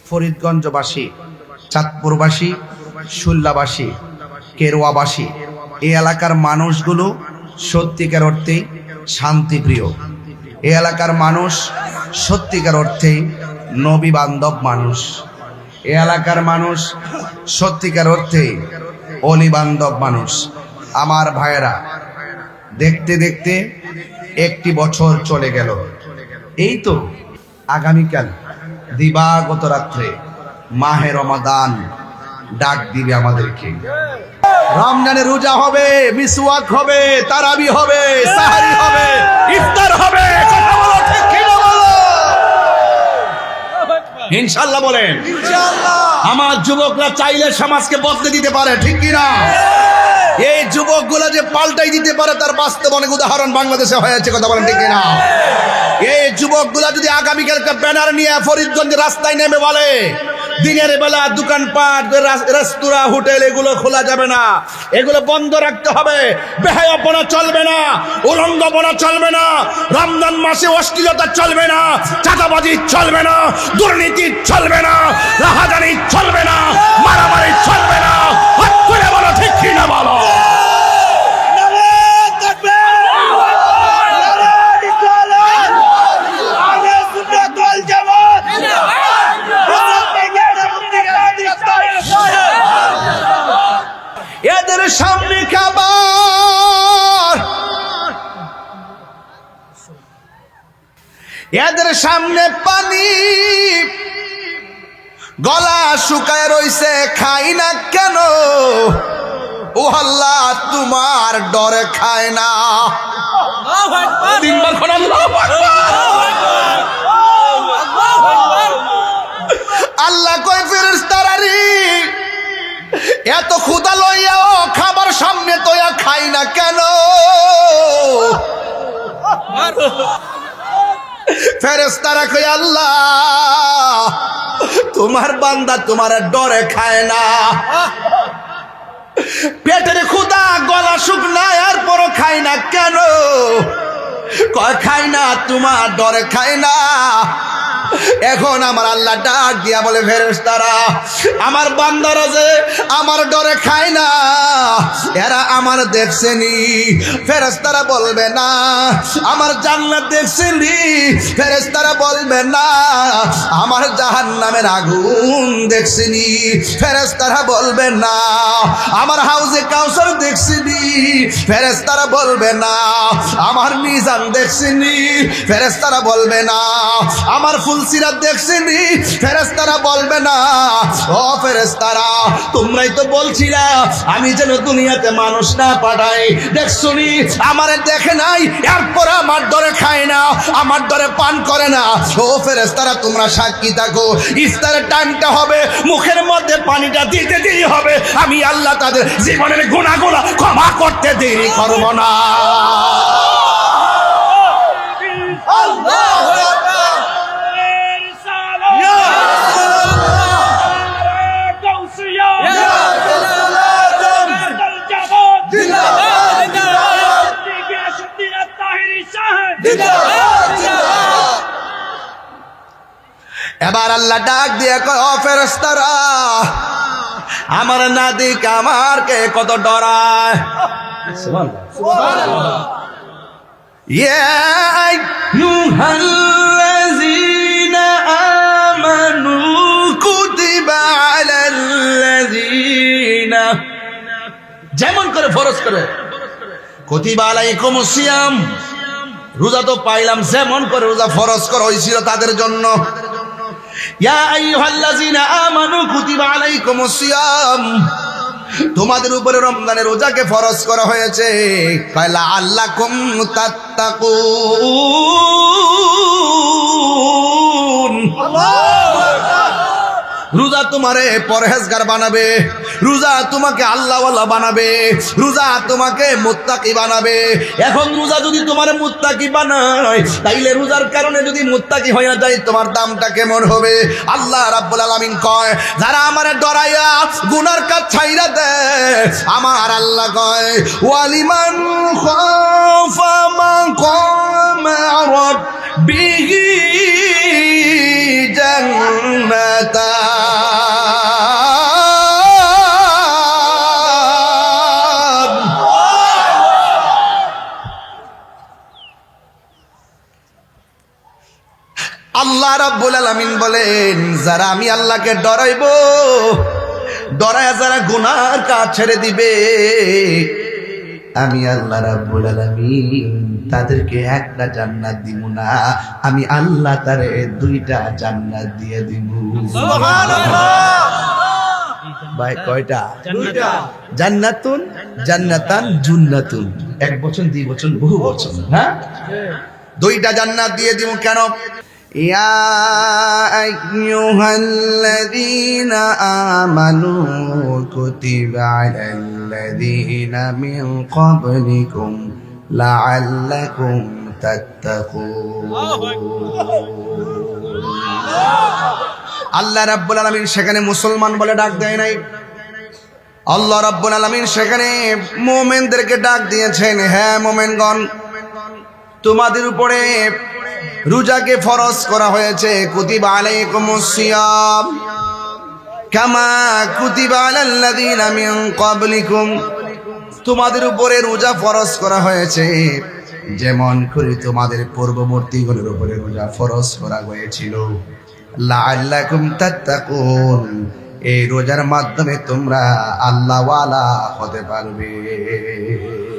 ফরিদগঞ্জবাসী, চাঁদপুরবাসী, শুল্লাবাসী, কেরোয়াবাসী, এই এলাকার মানুষগুলো সত্যিকার অর্থেই শান্তিপ্রিয়। এই এলাকার মানুষ সত্যিকার অর্থেই নবী বান্ধব মানুষ। এই এলাকার মানুষ সত্যিকার অর্থেই অলি বান্ধব মানুষ। আমার ভাইয়েরা, দেখতে দেখতে একটি বছর চলে গেল। এই তো আগামীকাল দিবাগত রাত্রে মাহে রমাদান ডাক দিবে আমাদেরকে। রমজানে রোজা হবে, মিসওয়াক হবে, তারাবি হবে, সাহারি হবে, ইফতার হবে। কথা বলো, ঠিক কি না বলো? ইনশাআল্লাহ বলেন। ইনশাআল্লাহ। আমার যুবকরা চাইলে সমাজকে বদলে দিতে পারে, ঠিক কি না? এই যুবকগুলো যে পাল্টাই দিতে পারে তার বাস্তব অনেক উদাহরণ বাংলাদেশে হয়েছে। কথা বলেন, ঠিক কি না? এই যুবকগুলা যদি আগামীকালকে ব্যানার নিয়ে ফরিদগঞ্জের রাস্তায় নেমে বলে দিনের বেলা দোকানপাট, রেস্তোরাঁ, হোটেল এগুলো খোলা যাবে না, এগুলো বন্ধ রাখতে হবে, বেহায়াপনা চলবে না, উলঙ্গপনা চলবে না, রমজান মাসে অশ্লীলতা চলবে না, চাঁদাবাজি চলবে না, দুর্নীতি চলবে না, রাহাজানি চলবে না, মারামারি চলবে না। হাত তুলে বলো, ঠিক কি না বলো? এদের সামনে খাবার, এদের সামনে পানি, গলা শুকায় রইছে, খাই না কেন? ও আল্লাহ, তোমার ডরে খায় না। তিনবার কোন আল্লাহু আকবার। আল্লাহ কই ফেরেশতারা, এত ক্ষুধা লইয়াও খাবার সামনে তোয়া খাই না কেন? ফেরেশতারা কই, আল্লাহ তোমার বান্দা তোমার ডরে খায় না। পেটের ক্ষুধা, গলা শুকনা, এরপরও খাই না কেন? কয় খাই না, তোমার ডরে খায় না। এখন আমার আল্লাহ ডাক দিয়া বলে, ফেরেশতারা, আমার বান্দারা যে আমার ডরে খায় না, এরা আমার দেখছেনি? ফেরেশতারা বলবে না। আমার জান্নাত দেখছেনি? ফেরেশতারা বলবে না। আমার জাহান্নামের আগুন দেখছেনি? ফেরেশতারা বলবে না। আমার হাউজে কাউসার দেখছেনি? ফেরেশতারা বলবে না। আমার মিজান দেখছেনি? ফেরেশতারা বলবে না। আমার ফুলসিরাত দেখছেনি? ফেরেশতারা বলবে না। ও ফেরেশতারা, তোমরাই তো বলছিলা আমি যেন দুনিয়াতে মানুষ না পাঠাই। দেখছনি আমারে দেখে নাই, এরপর আমার ডরে খায় না, আমার ডরে পান করে না। ও ফেরেশতারা, তোমরা সাক্ষী থাকো, ইফতারের টাইমটা হবে, মুখের মধ্যে পানিটা দিতে দেরি হবে, আমি আল্লাহ তাদের জীবনের গুনাহগুলো ক্ষমা করতে দেরি করব না। আল্লাহু আকবার। এবার আল্লাহ ডাক দিয়ে কয়, ও ফেরেশতারা, আমার না দিক আমার কে কত ডরায়। সুবহানাল্লাহ। ইয়া আইয়ুহাল্লাযীনা আমানু কুতিবা আলাল্লাযীনা, যেমন করে ফরজ করে, কুতিবা আলাইকুমুস সিয়াম, রোজা তো পাইলাম, যেমন করে রোজা ফরজ করা হয়েছিল তাদের জন্য। ইয়া আইয়ুহাল্লাযীনা আমানু কুতিবা আলাইকুমুস সিয়াম, তোমাদের উপরে রমজানের রোজাকে ফরজ করা হয়েছে, লাআল্লাকুম তাত্তাকুন। আল্লাহু আকবার। রোজা তোমারে পরহেজগার বানাবে, রোজা তোমাকে আল্লাহওয়ালা বানাবে, রোজা তোমাকে মুত্তাকি বানাবে। এখন রোজা যদি তোমার মুত্তাকি বানায়, তাইলে রোজার কারণে যদি মুত্তাকি হয়ে যায়, তোমার দামটা কেমন হবে? আল্লাহ রাব্বুল আলামিন কয়, যারা আমারে ডরাইয়া গুনার কাজ ছাইরা দেয়, আমার আল্লাহ কয়, ওয়ালিমান খাফা মাকামা রাব্বিহি জান্নাতান। আল্লাহ রাব্বুল আলামিন বলেন, যারা আমি আল্লাহকে ডরাইবো, ডরায়া যারা গুনার কাজ ছেড়ে দিবে, আমি আল্লাহ রাব্বুল আলামিন তাদেরকে একটা জান্নাত দিব না, আমি আল্লাহ তারে দুইটা জান্নাত দিয়ে দিব। সুবহানাল্লাহ। ভাই কয়টা? দুইটা। জান্নাতুন, জান্নাতান, জুন্নাতুন। এক বচন, দুই বচন, বহু বচন। হ্যাঁ, দুইটা জান্নাত দিয়ে দিব। কেন? ইয়া আইয়ুহাল্লাযীনা আমানু কুতিবা আলাল্লাযীনা মিন ক্বাবলিকুম লাআল্লাকুম তাত্তাকুন। আল্লাহ রাব্বুল আলামিন সেখানে মুসলমান বলে ডাক দেয় নাই, আল্লাহ রাব্বুল আলামিন সেখানে মুমিনদেরকে ডাক দিয়েছেন, হ্যাঁ মুমিনগণ, তোমাদের উপরে রোজাকে ফরজ করা হয়েছে। কুতিবা আলাইকুমুস সিয়াম কামা কুতিবা আলাল্লাযীনা মিন ক্বাবলিকুম, তোমাদের উপরে রোজা ফরজ করা হয়েছে যেমন করে তোমাদের পূর্ববর্তীগুলোর উপরে রোজা ফরজ করা হয়েছিল। লাআল্লাকুম তাত্তাকুন, এই রোজার মাধ্যমে তোমরা আল্লাহওয়ালা হতে পারবে।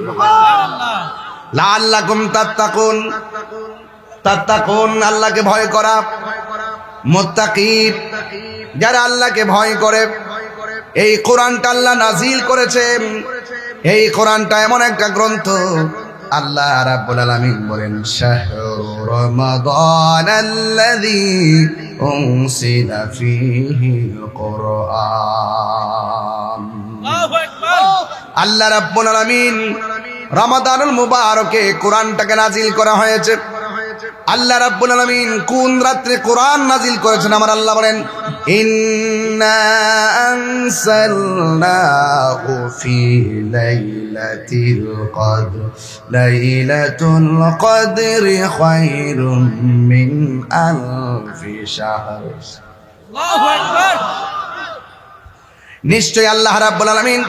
সুবহানাল্লাহ। লাআল্লাকুম তাত্তাকুন, তাত্তাকুন আল্লাহকে ভয় করা, মুত্তাকি যারা আল্লাহকে ভয় করে। এই কোরআনটা আল্লাহ নাজিল করেছেন, এই কোরআনটা এমন একটা গ্রন্থ, আল্লাহ রাব্বুল আলামিন বলেন, শাহরু রমাদানাল্লাযী উনসিলা ফীহিল কুরআন। আল্লাহু আকবার। আল্লাহ রাব্বুল আলামিন রমাদানুল মুবারকে কোরআনটাকে নাজিল করা হয়েছে। আল্লাহ রাব্বুল আলামিন কোন রাত্রে কোরআন নাজিল করেছেন? আমার আল্লাহ বলেন, ইন্না আনসালনাহু ফি লাইলাতিল কদর, লাইলাতুল কদরি খায়রুম মিন আলফি শাহর। আল্লাহু আকবার। নিশ্চয় আল্লাহ রাব্বুল আলামিন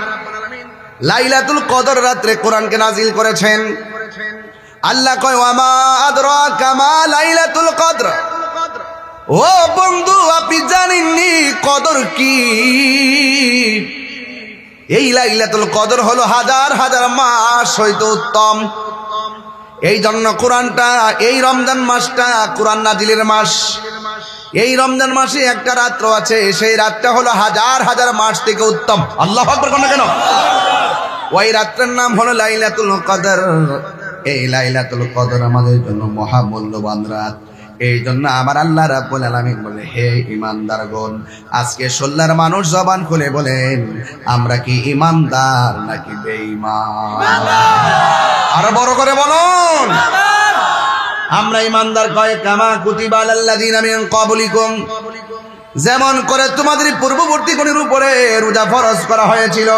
লাইলাতুল কদর রাত্রে কোরআনকে নাজিল করেছেন। আল্লাহ কয়, ওয়ামা আদরাকা মা লাইলাতুল কদর। ও বন্ধু, আপনি জানেননি কদর কি? এই লাইলাতুল কদর হলো হাজার হাজার মাস হইতে উত্তম। এই জন্য কোরআনটা, এই রমজান মাসটা কোরআন নাজিলের মাস। এই রমজান মাসে একটা রাত্র আছে, সেই রাতটা হলো হাজার হাজার মাস থেকে উত্তম। আল্লাহু আকবার। কেন? ওই রাত্রের নাম হলো লাইলাতুল কদর। এই লাইলাতুল কদর আমাদের জন্য মহামূল্যবান রাত। এই জন্য আমার আল্লাহ রাব্বুল আলামিন বলে, হে ঈমানদারগণ, আজকে সোল্লার মানুষ জবান খুলে বলেন, আমরা কি ঈমানদার নাকি বেঈমান? আরো বড় করে বলুন, আমরা ঈমানদার। কয়, কামা কুতিবা আলাল্লাযীনা মিন ক্বাবলিকুম, যেমন করে তোমাদের পূর্ববর্তীগণের উপরে রোজা ফরজ করা হয়েছিল।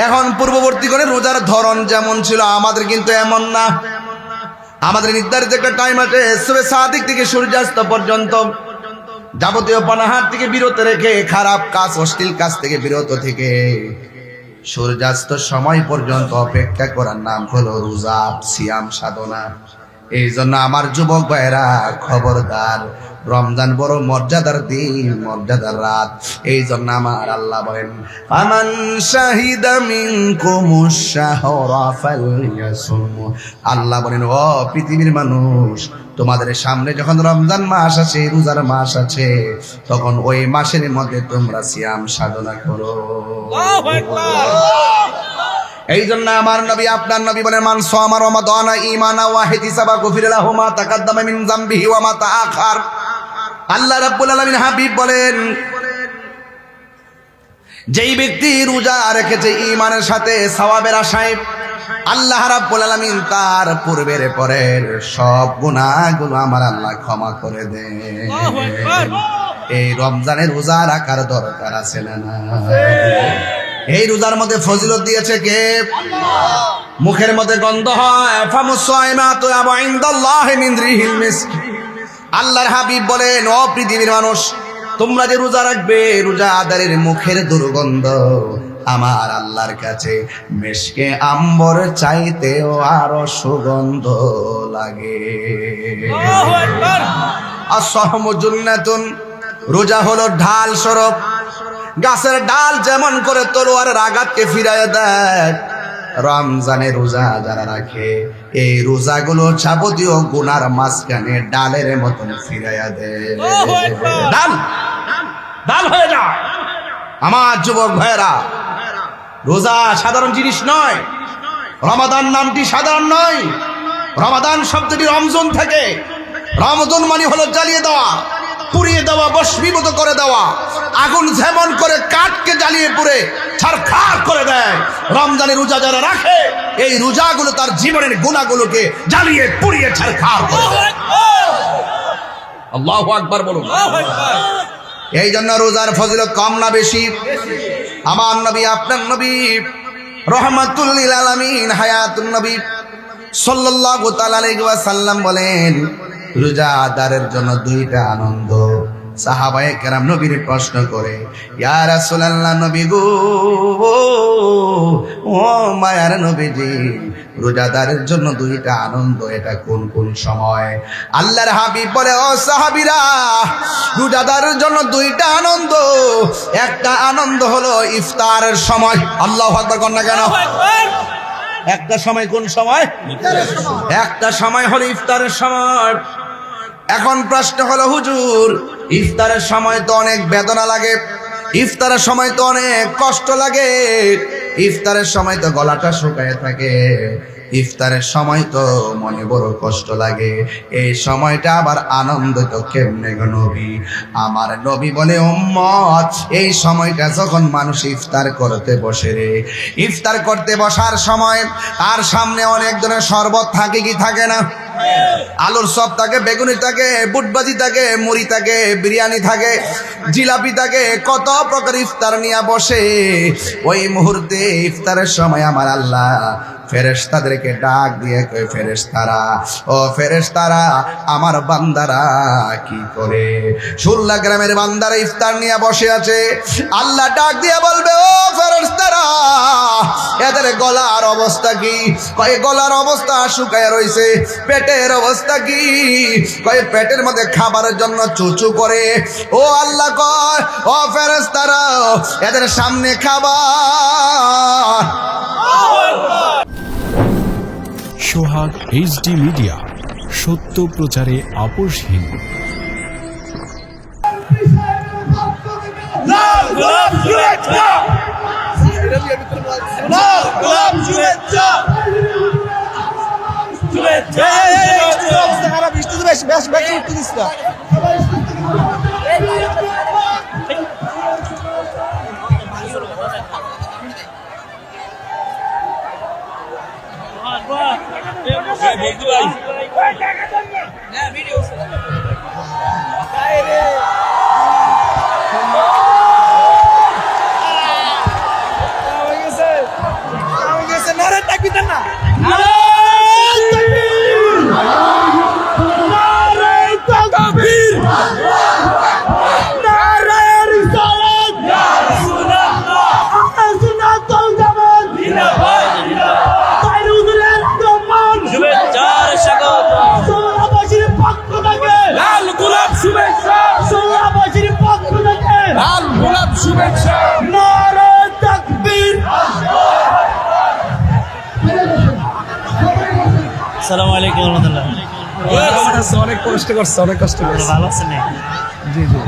এখন পূর্ববর্তীগণের রোজার ধরন যেমন ছিল, আমাদের কিন্তু এমন না। আমাদের নির্ধারিত একটা টাইম আছে, সুবহে সাদিক থেকে সূর্যাস্ত পর্যন্ত যাবতীয় পানাহার থেকে বিরত রেখে, খারাপ কাজ অশ্লীল কাজ থেকে বিরত থেকে সূর্যাস্ত সময় পর্যন্ত অপেক্ষা করার নাম হলো রোজা, সিয়াম সাধনা। এই জন্য আমার যুবক ভাইরা খবরদার, রমজান বড় মর্যাদার দিন, মর্যাদার রাত। এই জন্য আমার আল্লাহ বলেন, ফামান শাহিদা মিনকুমুশ শাহরা ফালইয়াসুম। আল্লাহ বলেন, ও পৃথিবীর মানুষ, তোমাদের সামনে যখন রমজান মাস আছে, রোজার মাস আছে, তখন ওই মাসের মধ্যে তোমরা সিয়াম সাধনা করো। আল্লাহু আকবার। এই জন্য আমার নবী, আপনার নবী বলেন, মান সামা রমাদানা ঈমানা ওয়া ইহতিসাবা গুফিরা লাহু মা তাকাদ্দামা মিন যামবিহি ওয়া মা তাআখার। আল্লাহ রাব্বুল আলামিন হাবিব বলেন, যেই ব্যক্তি রোজা রেখেছে ঈমানের সাথে, সওয়াবের আশায়, আল্লাহ রাব্বুল আলামিন তার পূর্বের পরের সব গুনাহগুলো আমার আল্লাহ ক্ষমা করে দেন। আল্লাহু আকবার। এই রমজানের রোজা রাখার দরকার আছে না? এই রোজার মধ্যে ফজিলত দিয়েছে কে? আল্লাহ। মুখের মধ্যে গন্ধ হয়, ফামুসাইমাতু ইনদাল্লাহি মিন রিহিল মিস্ক। আল্লাহর হাবিব বলেন, ও পৃথিবীর মানুষ, তোমরা যে রোজা রাখবে, রোজাদারের মুখের দুর্গন্ধ আমার আল্লাহর কাছে মিশকে আম্বর চাইতেও আরো সুগন্ধ লাগে। আল্লাহু আকবার। আস-সাহমু জুন্নাতুন, রোজা হলো ঢাল স্বরূপ। গাছের ডাল যেমন করে তলোয়ারের আঘাতকে ফিরাইয়া দেয়, রমজানে রোজা যারা রাখে এই রোজাগুলো যাবতীয় গুনার মাঝখানে ডালের মতন ফিরাইয়া দেয়, ডাল ডাল হয়ে যায়। আমার যুবক ভাইয়েরা, রোজা সাধারণ জিনিস নয়, রমাদান নামটি সাধারণ নয়। রমাদান শব্দটি রমজান থেকে, রমজান মানে হলো জ্বালিয়ে দেওয়া, পুড়িয়ে দেওয়া, ভস্মীভূত করে দেওয়া। আগুন যেমন করে কাঠকে জ্বালিয়ে পুড়ে ছারখার করে দেয়, রমজানের রোজা যারা রাখে এই রোজাগুলো তার জীবনের গুনাহগুলোকে জ্বালিয়ে পুড়িয়ে ছারখার করে দেয়। আল্লাহু আকবার বলুন। এই জন্য রোজার ফজিলত কম না বেশি? আমার নবী, আপনার নবী রহমাতুল লিল আলামিন হায়াতুন নবী সাল্লাল্লাহু তাআলা আলাইহি ওয়াসাল্লাম বলেন, রোজাদারের জন্য দুইটা আনন্দ। সাহাবায়ে কেরাম নবীর প্রশ্ন করে, ইয়া রাসূলুল্লাহ, নবী গো, ও মায়ার নবীজি, রোজাদারের জন্য দুইটা আনন্দ, এটা কোন কোন সময়? আল্লাহর হাবিব বলে, ও সাহাবীরা, রোজাদারের জন্য দুইটা আনন্দ। একটা আনন্দ হলো ইফতারের সময়। আল্লাহু আকবার কর না কেন? একটা সময়, কোন সময়? একটা সময় হলো ইফতারের সময়। এখন প্রশ্ন হলো, হুজুর, ইফতারের সময় তো অনেক বেদনা লাগে, ইফতারের সময় তো অনেক কষ্ট লাগে, ইফতারের সময় তো গলাটা শুকায় থাকে, ইফতারের সময় তো মনে বড় কষ্ট লাগে, এই সময়টা আবার আনন্দ তো কেমনে গো নবী? আমার নবী বলে, উম্মত, এই সময়টা যখন মানুষ ইফতার করতে বসে রে, ইফতার করতে বসার সময় তার সামনে অনেক ধরনের শরবত থাকে কি থাকে না? আলুর চপ থাকে, বেগুনি থাকে, বুটবাজি থাকে, মুড়ি থাকে, বিরিয়ানি থাকে, জিলাপি থাকে, কত প্রকার ইফতার নিয়ে বসে। ওই মুহূর্তে ইফতারের সময় আমার আল্লাহ ফেরেশতাদেরকে ডাক দিয়ে কয়, ফেরেশতারা, ও ফেরেশতারা, আমার বান্দারা কি করে? 16 গ্রামের বান্দারা ইফতার নিয়ে বসে আছে। আল্লাহ ডাক দিয়ে বলবে, ও ফেরেশতারা, এদের গলার অবস্থা কি? কয় গলার অবস্থা শুকায় রইছে। পেটের অবস্থা কি? কয় পেটের মধ্যে খাবারের জন্য চুচু করে। ও আল্লাহ কয়, ও ফেরেশতারা, এদের সামনে খাবার। সোহাগ এইচডি মিডিয়া, সত্য প্রচারে আপোষহীন। আসসালামু আলাইকুম রহমতুল্লাহ। অনেক কষ্ট করছে, অনেক কষ্ট করছে। ভালো আছেন? জি জি।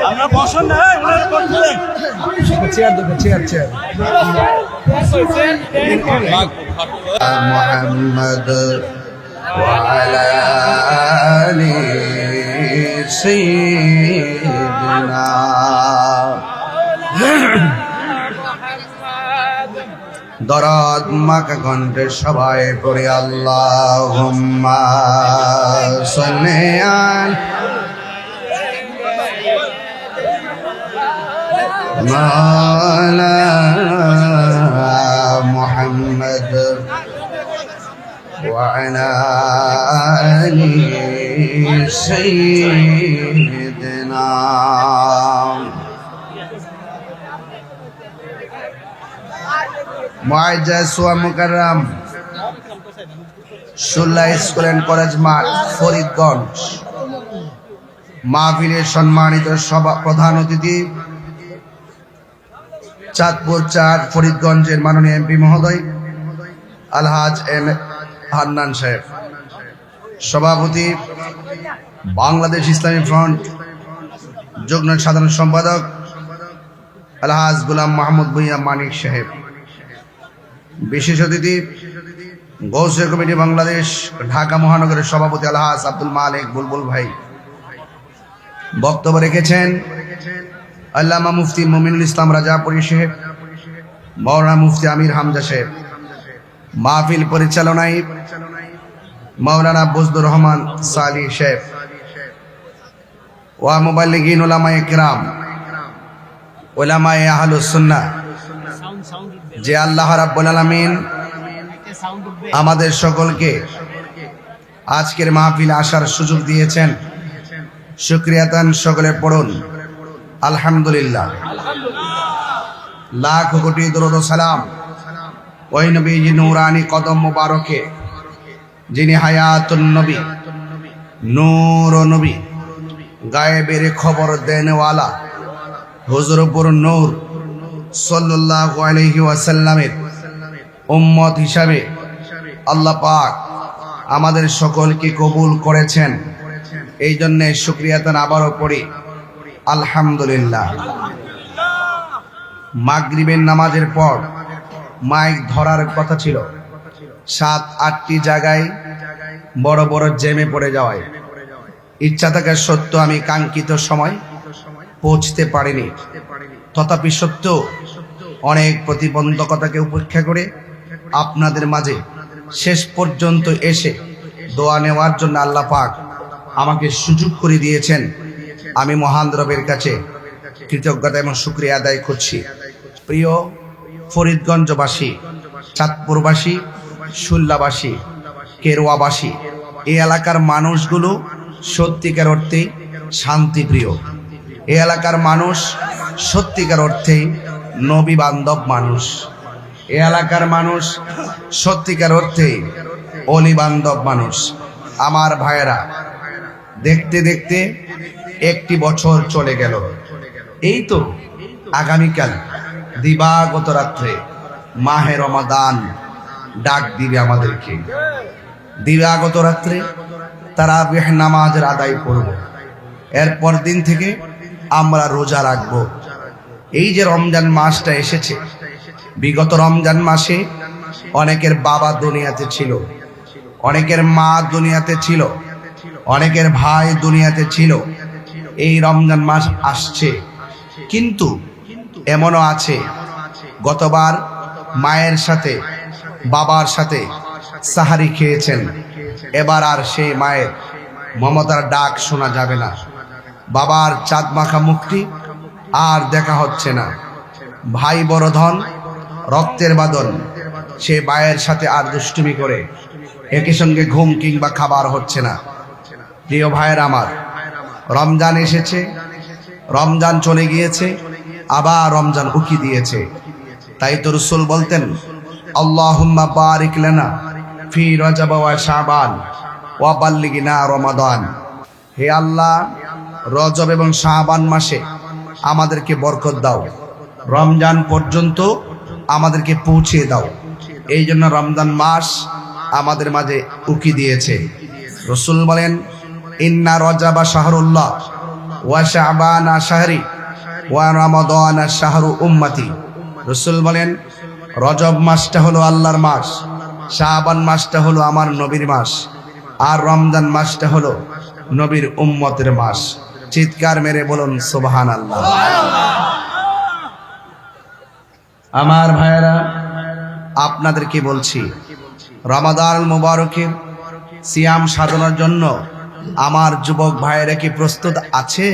আমরা বসন না, চেয়ার দেবো, চেয়ার চেয়ার। মুহাম্মদ وعلى آل سيدنا দরদ মাকা কণ্ঠে সবাই পড়ে আল্লাহুম্মা সাল্লি আলা মুহাম্মদ وعلى آله سيدنا মুআজ্জাজ ওয়া মুকাররম সুল্লা স্কুল অ্যান্ড কলেজ মাঠ ফরিদগঞ্জ মাহফিলের সম্মানিত প্রধান অতিথি চাঁদপুর ৪ ফরিদগঞ্জের মাননীয় এমপি মহোদয় আলহাজ এম হান্নান সাহেব, সভাপতি বাংলাদেশ ইসলামী ফ্রন্ট যুগ্ম সাধারণ সম্পাদক আলহাজ গোলাম মাহমুদ ভুঁইয়া মানিক সাহেব, বিশেষ অতিথি গৌসিয়া কমিটি বাংলাদেশ ঢাকা মহানগরের সভাপতি আলহাজ আব্দুল মালিক বুলবুল ভাই। বক্তব্য রেখেছেন আল্লামা মুফতি মুমিনুল ইসলাম রাজাপুরী সাহেব, মাওলানা মুফতি আমির হামজা সাহেব। মাহফিল পরিচালনায় মাওলানা বজলুর রহমান সালি সাহেব ওয়া মুবাল্লিগিন উলামায়ে কিরাম, উলামায়ে আহলুস সুন্নাহ। যে আল্লাহ রাব্বুল আলামিন আমাদের সকলকে আজকের মাহফিলে আসার সুযোগ দিয়েছেন, শুকরিয়াতান সকলে পড়ুন আলহামদুলিল্লাহ। লাখ কোটি দরুদ ও সালাম ওই নবীজি নূরানি কদম মুবারকে, যিনি হায়াতুন নবী, নূর ও নবী, গায়েবের খবর দেনওয়ালা হুজুরপুর নূর সাল্লাল্লাহু আলাইহি ওয়াসাল্লামের উম্মত হিসাবে আল্লাহ পাক আমাদের সকলকে কবুল করেছেন। এই জন্য শুকরিয়াতান আবারও পড়ি আলহামদুলিল্লাহ। মাগরিবের নামাজের পর মাইক ধরার কথা ছিল, ৭-৮টি জায়গায় বড় বড় জ্যামে পড়ে যাওয়ায় ইচ্ছা থাকা সত্ত্বেও আমি কাঙ্ক্ষিত সময় পৌঁছতে পারিনি। তথাপি সত্ত্বেও অনেক প্রতিবন্ধকতাকে উপেক্ষা করে আপনাদের মাঝে শেষ পর্যন্ত এসে দোয়া নেওয়ার জন্য আল্লাহ পাক আমাকে সুযোগ করে দিয়েছেন। আমি মহান রবের কাছে কৃতজ্ঞতা এবং শুকরিয়া আদায় করছি। প্রিয় ফরিদগঞ্জবাসী, চাঁদপুরবাসী, শুল্লাবাসী, কেরওয়াবাসী, এই এলাকার মানুষগুলো সত্যিকার অর্থেই শান্তিপ্রিয়। এই এলাকার মানুষ সত্যিকার অর্থেই নবী বান্ধব মানুষ। এই এলাকার মানুষ সত্যিকার অর্থেই অলি বান্ধব মানুষ। আমার ভাইয়েরা, দেখতে দেখতে একটি বছর চলে গেল। এই তো আগামীকাল দিবাগত রাত্রে মাহে রমাদান ডাক দিবে আমাদেরকে। দিবাগত রাত্রে তারাবিহ নামাজের আদায় করব, এরপর দিন থেকে আমরা রোজা রাখব। এই যে রমজান মাসটা এসেছে, বিগত রমজান মাসে অনেকের বাবা দুনিয়াতে ছিল, অনেকের মা দুনিয়াতে ছিল, অনেকের ভাই দুনিয়াতে ছিল। এই রমজান মাস আসছে, কিন্তু এমনও আছে গতবার মায়ের সাথে বাবার সাথে সাহারি খেয়েছেন, এবার আর সেই মায়ের মমতার ডাক শোনা যাবে না। বাবার চাঁদ মাখা মুখটি আর দেখা হচ্ছে না। ভাই বড় ধন, রক্তের বাঁধন, সে মায়ের সাথে আর দুষ্টুমি করে একই সঙ্গে ঘুম কিংবা খাবার হচ্ছে না। প্রিয় ভাইয়ের আমার, রমজান এসেছে, রমজান চলে গিয়েছে, আবার রমজান উকি দিয়েছে। তাই তো রাসূল বলতেন, আল্লাহুম্মা বারিক লানা ফি রজব ওয়া শাবান ওয়া বাল্লিগনা রমাদান। হে আল্লাহ, রজব এবং শাবান মাসে আমাদেরকে বরকত দাও, রমজান পর্যন্ত আমাদেরকে পৌঁছে দাও। এই জন্য রমজান মাস আমাদের মাঝে উকি দিয়েছে। রাসূল বলেন, ইন্না রজাবা শাহরুল্লাহ ওয়া শাবানা শাহরি ওয়া রমাদানা শাহরু উম্মতি। রাসূল বলেন, রজব মাসটা হলো আল্লাহর মাস, শাবান মাসটা হলো আমার নবীর মাস, আর রমজান মাসটা হলো নবীর উম্মতের মাস। চিৎকার মেরে বলুন সুবহানাল্লাহ। আমার ভাইয়েরা, আপনাদেরকে বলছি, রমাদান মুবারকের সিয়াম সাধনার জন্য আমার যুবক ভাইয়েরা কি প্রস্তুত আছে?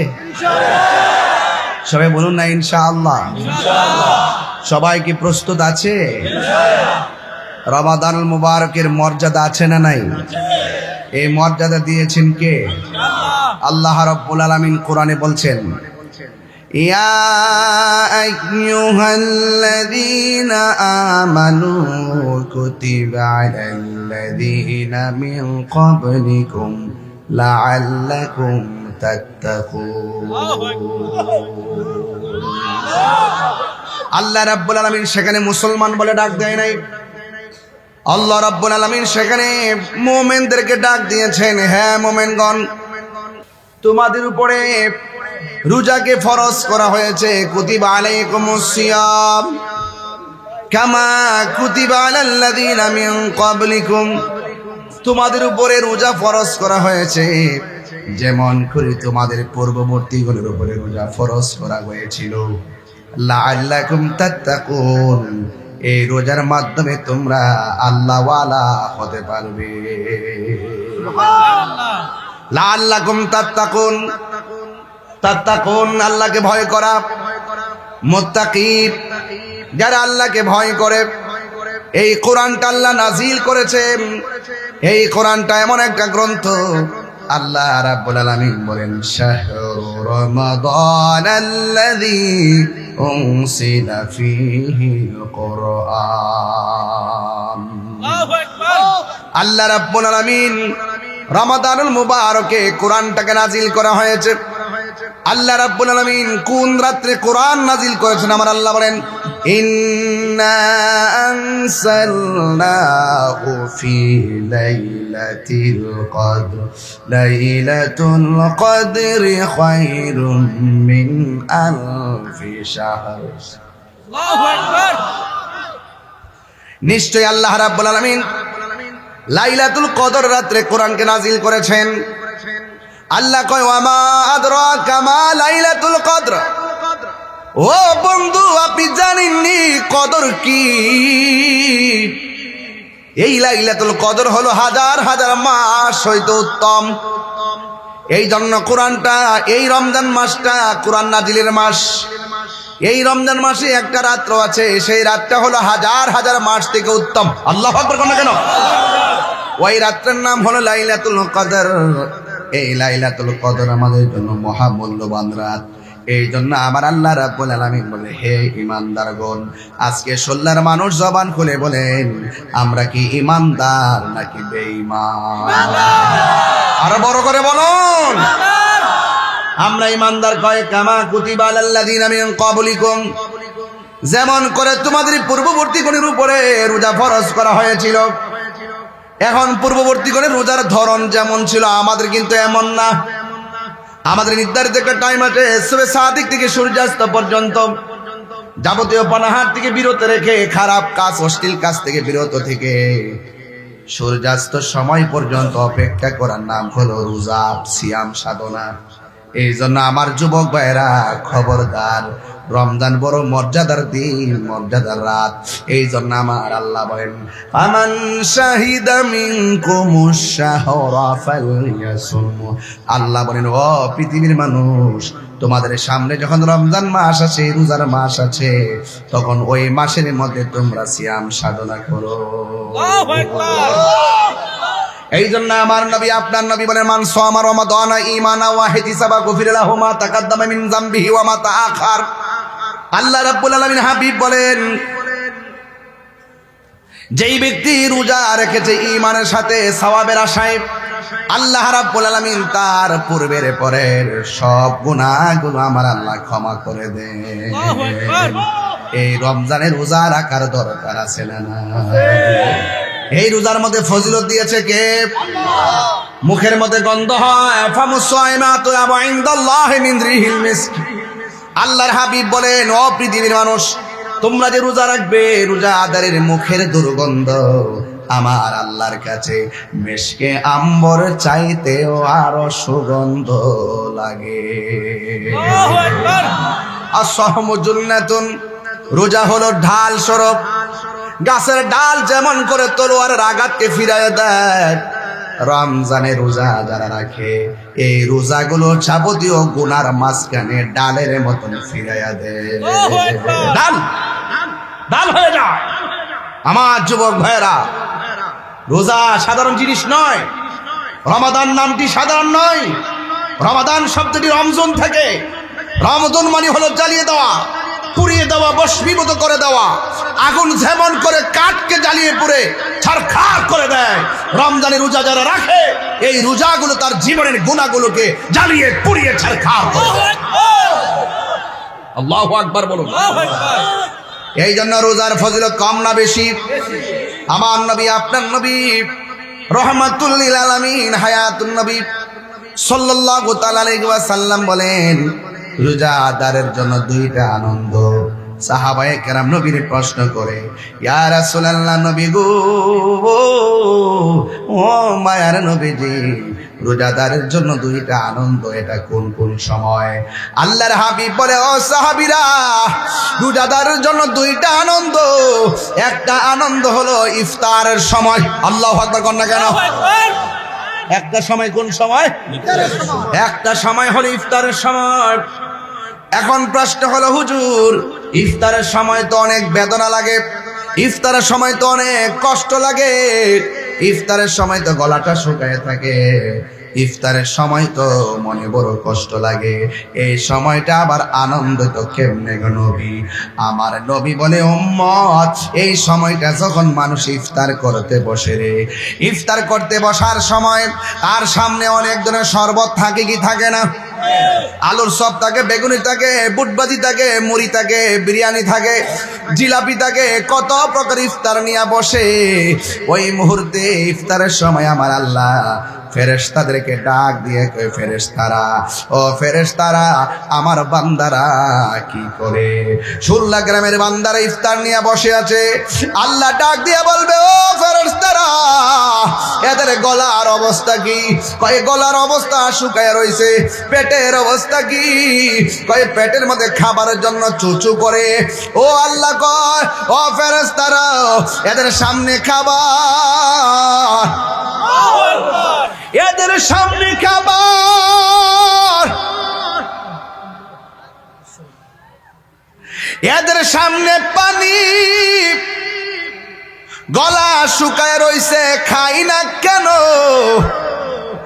সবাই বলুন না ইনশাআল্লাহ। সবাই কি প্রস্তুত আছে? রমাদান মুবারকের মর্যাদা আছে না নাই? এই মর্যাদা দিয়েছেন কে? আল্লাহ রাব্বুল আলামিন কোরআনে বলছেন, ইয়া আইয়ুহাল্লাযীনা আমানু কুতিবা আলাল্লাযীনা মিন ক্বাবলিকুম লাআল্লাকুম তাত্তাকুন। আল্লাহ রাব্বুল আলামিন সেখানে মুসলমান বলে ডাক দেয় নাই, আল্লাহ রাব্বুল আলামিন সেখানে মুমিনদেরকে ডাক দিয়েছেন, হ্যাঁ মুমিনগণ, তোমাদের উপরে রোজাকে ফরজ করা হয়েছে। কুতিবা আলাইকুমুস সিয়াম কামা কুতিবা আলাল্লাযীনা মিন ক্বাবলিকুম, তোমাদের উপরে রোজা ফরজ করা হয়েছে যেমন করে তোমাদের পূর্ববর্তীগুলোর উপরে রোজা ফরজ করা হয়েছিল। লাআল্লাকুম তাত্তাকুন, এই রোজার মাধ্যমে তোমরা আল্লাহওয়ালা হতে পারবে। লাআল্লাকুম তাত্তাকুন, তাত্তাকুন আল্লাহকে ভয় করা, মুত্তাকি যারা আল্লাহকে ভয় করে। এই কোরআনটা আল্লাহ নাজিল করেছেন, এই কোরআনটা এমন একটা গ্রন্থ, আল্লাহ রাব্বুল আলামিন বলেন, শাহরু রমাদানাল্লাযী উনসিলা ফীহিল কুরআন। আল্লাহু আকবার। আল্লাহ রাব্বুল আলামিন রমাদানুল মুবারকে কোরআনটাকে নাজিল করা হয়েছে। আল্লাহ রাব্বুল আলামিন কোন রাত্রে কোরআন নাজিল করেছেন? আমার আল্লাহ বলেন, ইন্না আনসালনাহু ফি লাইলাতিল কদর, লাইলাতুল কদরি খায়রুম মিন আলফি শাহর। আল্লাহু আকবার। নিশ্চয় আল্লাহ রাব্বুল আলামিন লাইলাতুল কদর রাত্রে কোরআনকে নাজিল করেছেন। আল্লাহ কয়, ওয়ামা আদরাকা মা লাইলাতুল কদর। ও বন্ধু, আপনি জানেননি কদর কি? এই লাইলাতুল কদর হলো হাজার হাজার মাস হইতে উত্তম। এই জন্য কোরআনটা, এই রমজান মাসটা কোরআন নাজিলের মাস। এই রমজান মাসে একটা রাত্র আছে, সেই রাতটা হলো হাজার হাজার মাস থেকে উত্তম। আল্লাহু আকবার কোন কেন? ওই রাত্রের নাম হলো লাইলাতুল কদর। এই লাইলাতুল কদর আমাদের জন্য মহামূল্যবান রাত। এই জন্য আমার আল্লাহ রাব্বুল আলামিন বলে, হে ঈমানদারগণ, আজকে সোল্লার মানুষ জবান খুলে বলেন, আমরা কি ঈমানদার নাকি বেঈমান? আরো বড় করে বলুন, আমরা ঈমানদার। কয়, কামা কুতিবা আলাল্লাযীনা মিন ক্বাবলিকুম, যেমন করে তোমাদের পূর্ববর্তীগণের উপরে রোজা ফরজ করা হয়েছিল। এখন পূর্ববর্তীগণের রোজার ধরন যেমন ছিল, আমাদের কিন্তু এমন না। আমাদের নির্ধারিত একটা টাইম আছে, সুবহে সাদিক থেকে সূর্যাস্ত পর্যন্ত যাবতীয় পানাহার থেকে বিরত রেখে, খারাপ কাজ অশ্লীল কাজ থেকে বিরত থেকে সূর্যাস্ত সময় পর্যন্ত অপেক্ষা করার নাম হলো রোজা, সিয়াম সাধনা। এই জন্য আমার যুবক ভাইরা খবরদার, রমজান বড় মর্যাদার দিন, মর্যাদার রাত। এই জন্য আমার আল্লাহ বলেন, ফামান শাহিদা মিনকুমুশ শাহরা ফালইয়াসুম। আল্লাহ বলেন, ও পৃথিবীর মানুষ, তোমাদের সামনে যখন রমজান মাস আছে, রোজার মাস আছে, তখন ওই মাসের মধ্যে তোমরা সিয়াম সাধনা করো। আল্লাহু আকবার। এই জন্য আমার নবী, আপনার নবী বলেন, মান সামা রমাদানা ঈমানা ওয়া ইহতিসাবা গুফিরা লাহু মা তাকাদ্দামা মিন যামবিহি ওয়া মা তাআখার। আল্লাহ রাব্বুল আলামিন হাবিব বলেন, যেই ব্যক্তি রোজা রেখেছে ঈমানের সাথে, সওয়াবের আশায়, আল্লাহ রাব্বুল আলামিন তার পূর্বের পরের সব গুনাহগুলো আমার আল্লাহ ক্ষমা করে দেন। আল্লাহু আকবার। এই রমজানে রোজা রাখার দরকার আছে না? এই রোজার মধ্যে ফজিলত দিয়েছে কে? আল্লাহ। মুখের মধ্যে গন্ধ হয়, ফামুসাইমাতু আবু ইনদাল্লাহি মিন রিহিল মিস্ক। আল্লাহর হাবিব বলেন, ও পৃথিবীর মানুষ, তোমরা যে রোজা রাখবে, রোজা আদারের মুখের দুর্গন্ধ আমার আল্লাহর কাছে মিশকে আম্বর চাইতেও আরো সুগন্ধ লাগে। আল্লাহু আকবার। আস-সাওমু জুন্নাতুন, রোজা হলো ঢাল স্বরূপ। গাছের ডাল যেমন করে তলোয়ারের আঘাতকে ফিরাইয়া দেয়, রমজানে রোজা যারা রাখে, এই রোজাগুলো যাবতীয় গুনার মাঝখানে ডালের মতন ফিরাইয়া দেয়। ডাল ডাল হয়ে যায়। আমার যুবক ভাইয়েরা, রোজা সাধারণ জিনিস নয়। রমাদান নামটি সাধারণ নয়। রমাদান শব্দটি রমজান থেকে। রমজান মানে হলো জ্বালিয়ে দেওয়া, পুড়িয়ে দেওয়া, ভস্মীভূত করে দেওয়া। আগুন যেমন করে কাঠকে জ্বালিয়ে পুড়ে ছারখার করে দেয়, রমজানের রোজা যারা রাখে এই রোজাগুলো তার জীবনের গুনাহগুলোকে জ্বালিয়ে পুড়িয়ে ছারখার করে দেয়। আল্লাহু আকবার বলুন। এই জন্য রোজার ফজিলত কম না বেশি? আমার নবী, আপনার নবী রহমাতুল লিল আলামিন হায়াতুন নবী সাল্লাল্লাহু তাআলা আলাইহি ওয়াসাল্লাম বলেন, রোজাদারের জন্য দুইটা আনন্দ। সাহাবায়ে কেরাম নবীর প্রশ্ন করে, ইয়া রাসূলুল্লাহ, নবী গো, ও মায়ার নবীজি, রোজাদারের জন্য দুইটা আনন্দ, এটা কোন কোন সময়? আল্লাহর হাবিব বলে, ও সাহাবীরা, রোজাদারের জন্য দুইটা আনন্দ। একটা আনন্দ হলো ইফতারের সময়। আল্লাহু আকবার কর না কেন? একটা সময়, কোন সময়? একটা সময় হলো ইফতারের সময়। এখন প্রশ্ন হলো, হুজুর, ইফতারের সময় তো অনেক বেদনা লাগে, ইফতারের সময় তো অনেক কষ্ট লাগে, ইফতারের সময় তো গলাটা শুকায় থাকে, ইফতারের সময় তো মনে বড় কষ্ট লাগে, এই সময়টা আবার আনন্দ তো কেমনে গো নবী? আমার নবী বলে, উম্মত, এই সময়টা যখন মানুষ ইফতার করতে বসে রে, ইফতার করতে বসার সময় তার সামনে অনেক ধরনের শরবত থাকে কি থাকে না? আলুর চপ থাকে, বেগুনি থাকে, বুটবাজি থাকে, মুড়ি থাকে, বিরিয়ানি থাকে, জিলাপি থাকে, কত প্রকার ইফতার নিয়ে বসে। ওই মুহূর্তে ইফতারের সময় আমার আল্লাহ ফেরেশতাদেরকে ডাক দিয়ে কয়, ফেরেশতারা, ও ফেরেশতারা, আমার বান্দারা কি করে? 16 গ্রামের বান্দারা ইফতার নিয়ে বসে আছে। আল্লাহ ডাক দিয়ে বলবে, ও ফেরেশতারা, এদের গলার অবস্থা কি? কয় গলার অবস্থা শুকায় রইছে। পেটের অবস্থা কি? কয় পেটের মধ্যে খাবারের জন্য চুচু করে। ও আল্লাহ কয়, ও ফেরেশতারা, এদের সামনে খাবার, এদের সামনে খাবার, এদের সামনে পানি, গলা শুকায় রইছে, খাই না কেন?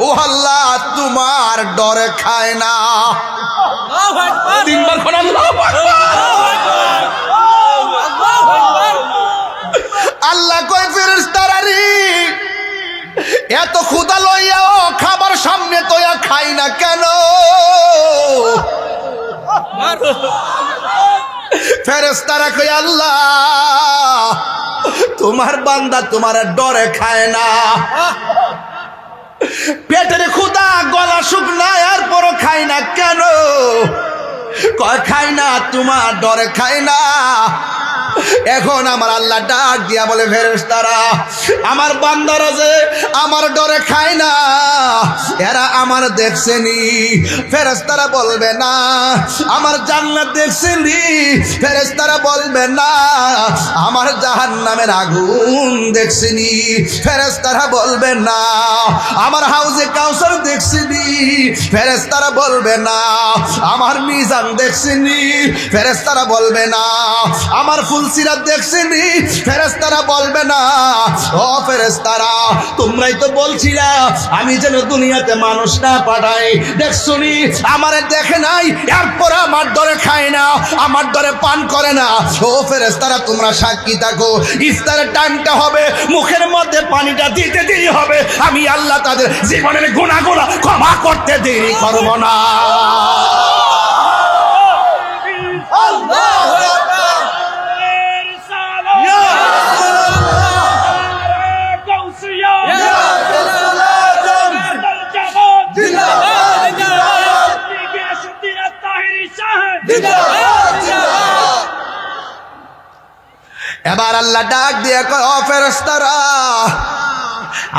ও আল্লাহ, তোমার ডরে খায় না। তিনবার কোন আল্লাহু আকবার। আল্লাহ কয়, ফেরেশতারা রে, এত ক্ষুধা লইয়াও খাবার সামনে তোয়া খাই না কেন? ফেরেশতারা কয়, আল্লাহ, তোমার বান্দা তোমার ডরে খায় না। পেটের ক্ষুধা, গলা শুকনা, এরপরও খাই না কেন? কয় খাই না, তোমার ডরে খায় না। এখন আমার আল্লাহ ডাক দিয়া বলে, ফেরেশতারা, আমার বান্দারা যে আমার ডরে খায় না, এরা আমার দেখছেনি? ফেরেশতারা বলবে না। আমার জান্নাত দেখছেনি? ফেরেশতারা বলবে না। আমার জাহান্নামের আগুন দেখছেনি? ফেরেশতারা বলবে না। আমার হাউজে কাউসার দেখছেনি? ফেরেশতারা বলবে না। আমার মিজান দেখছেনি? ফেরেশতারা বলবে না। আমার ফুলসিরাত দেখছেনি? ফেরেশতারা বলবে না। ও ফেরেশতারা, তোমরাই তো বলছিলা আমি যেন দুনিয়াতে মানুষ না পাঠাই, দেখছনি? আমারে দেখে নাই, এরপর আমার ডরে খায় না, আমার ডরে পান করে না। ও ফেরেশতারা, তোমরা সাক্ষী থাকো, ইফতারের টাইমটা হবে, মুখের মধ্যে পানিটা দিতে দেরি হবে, আমি আল্লাহ তাদের জীবনের গুনাহগুলো ক্ষমা করতে দেরি করব না। এবার আল্লাহ ডাক দিয়ে কয়, ও ফেরেশতারা,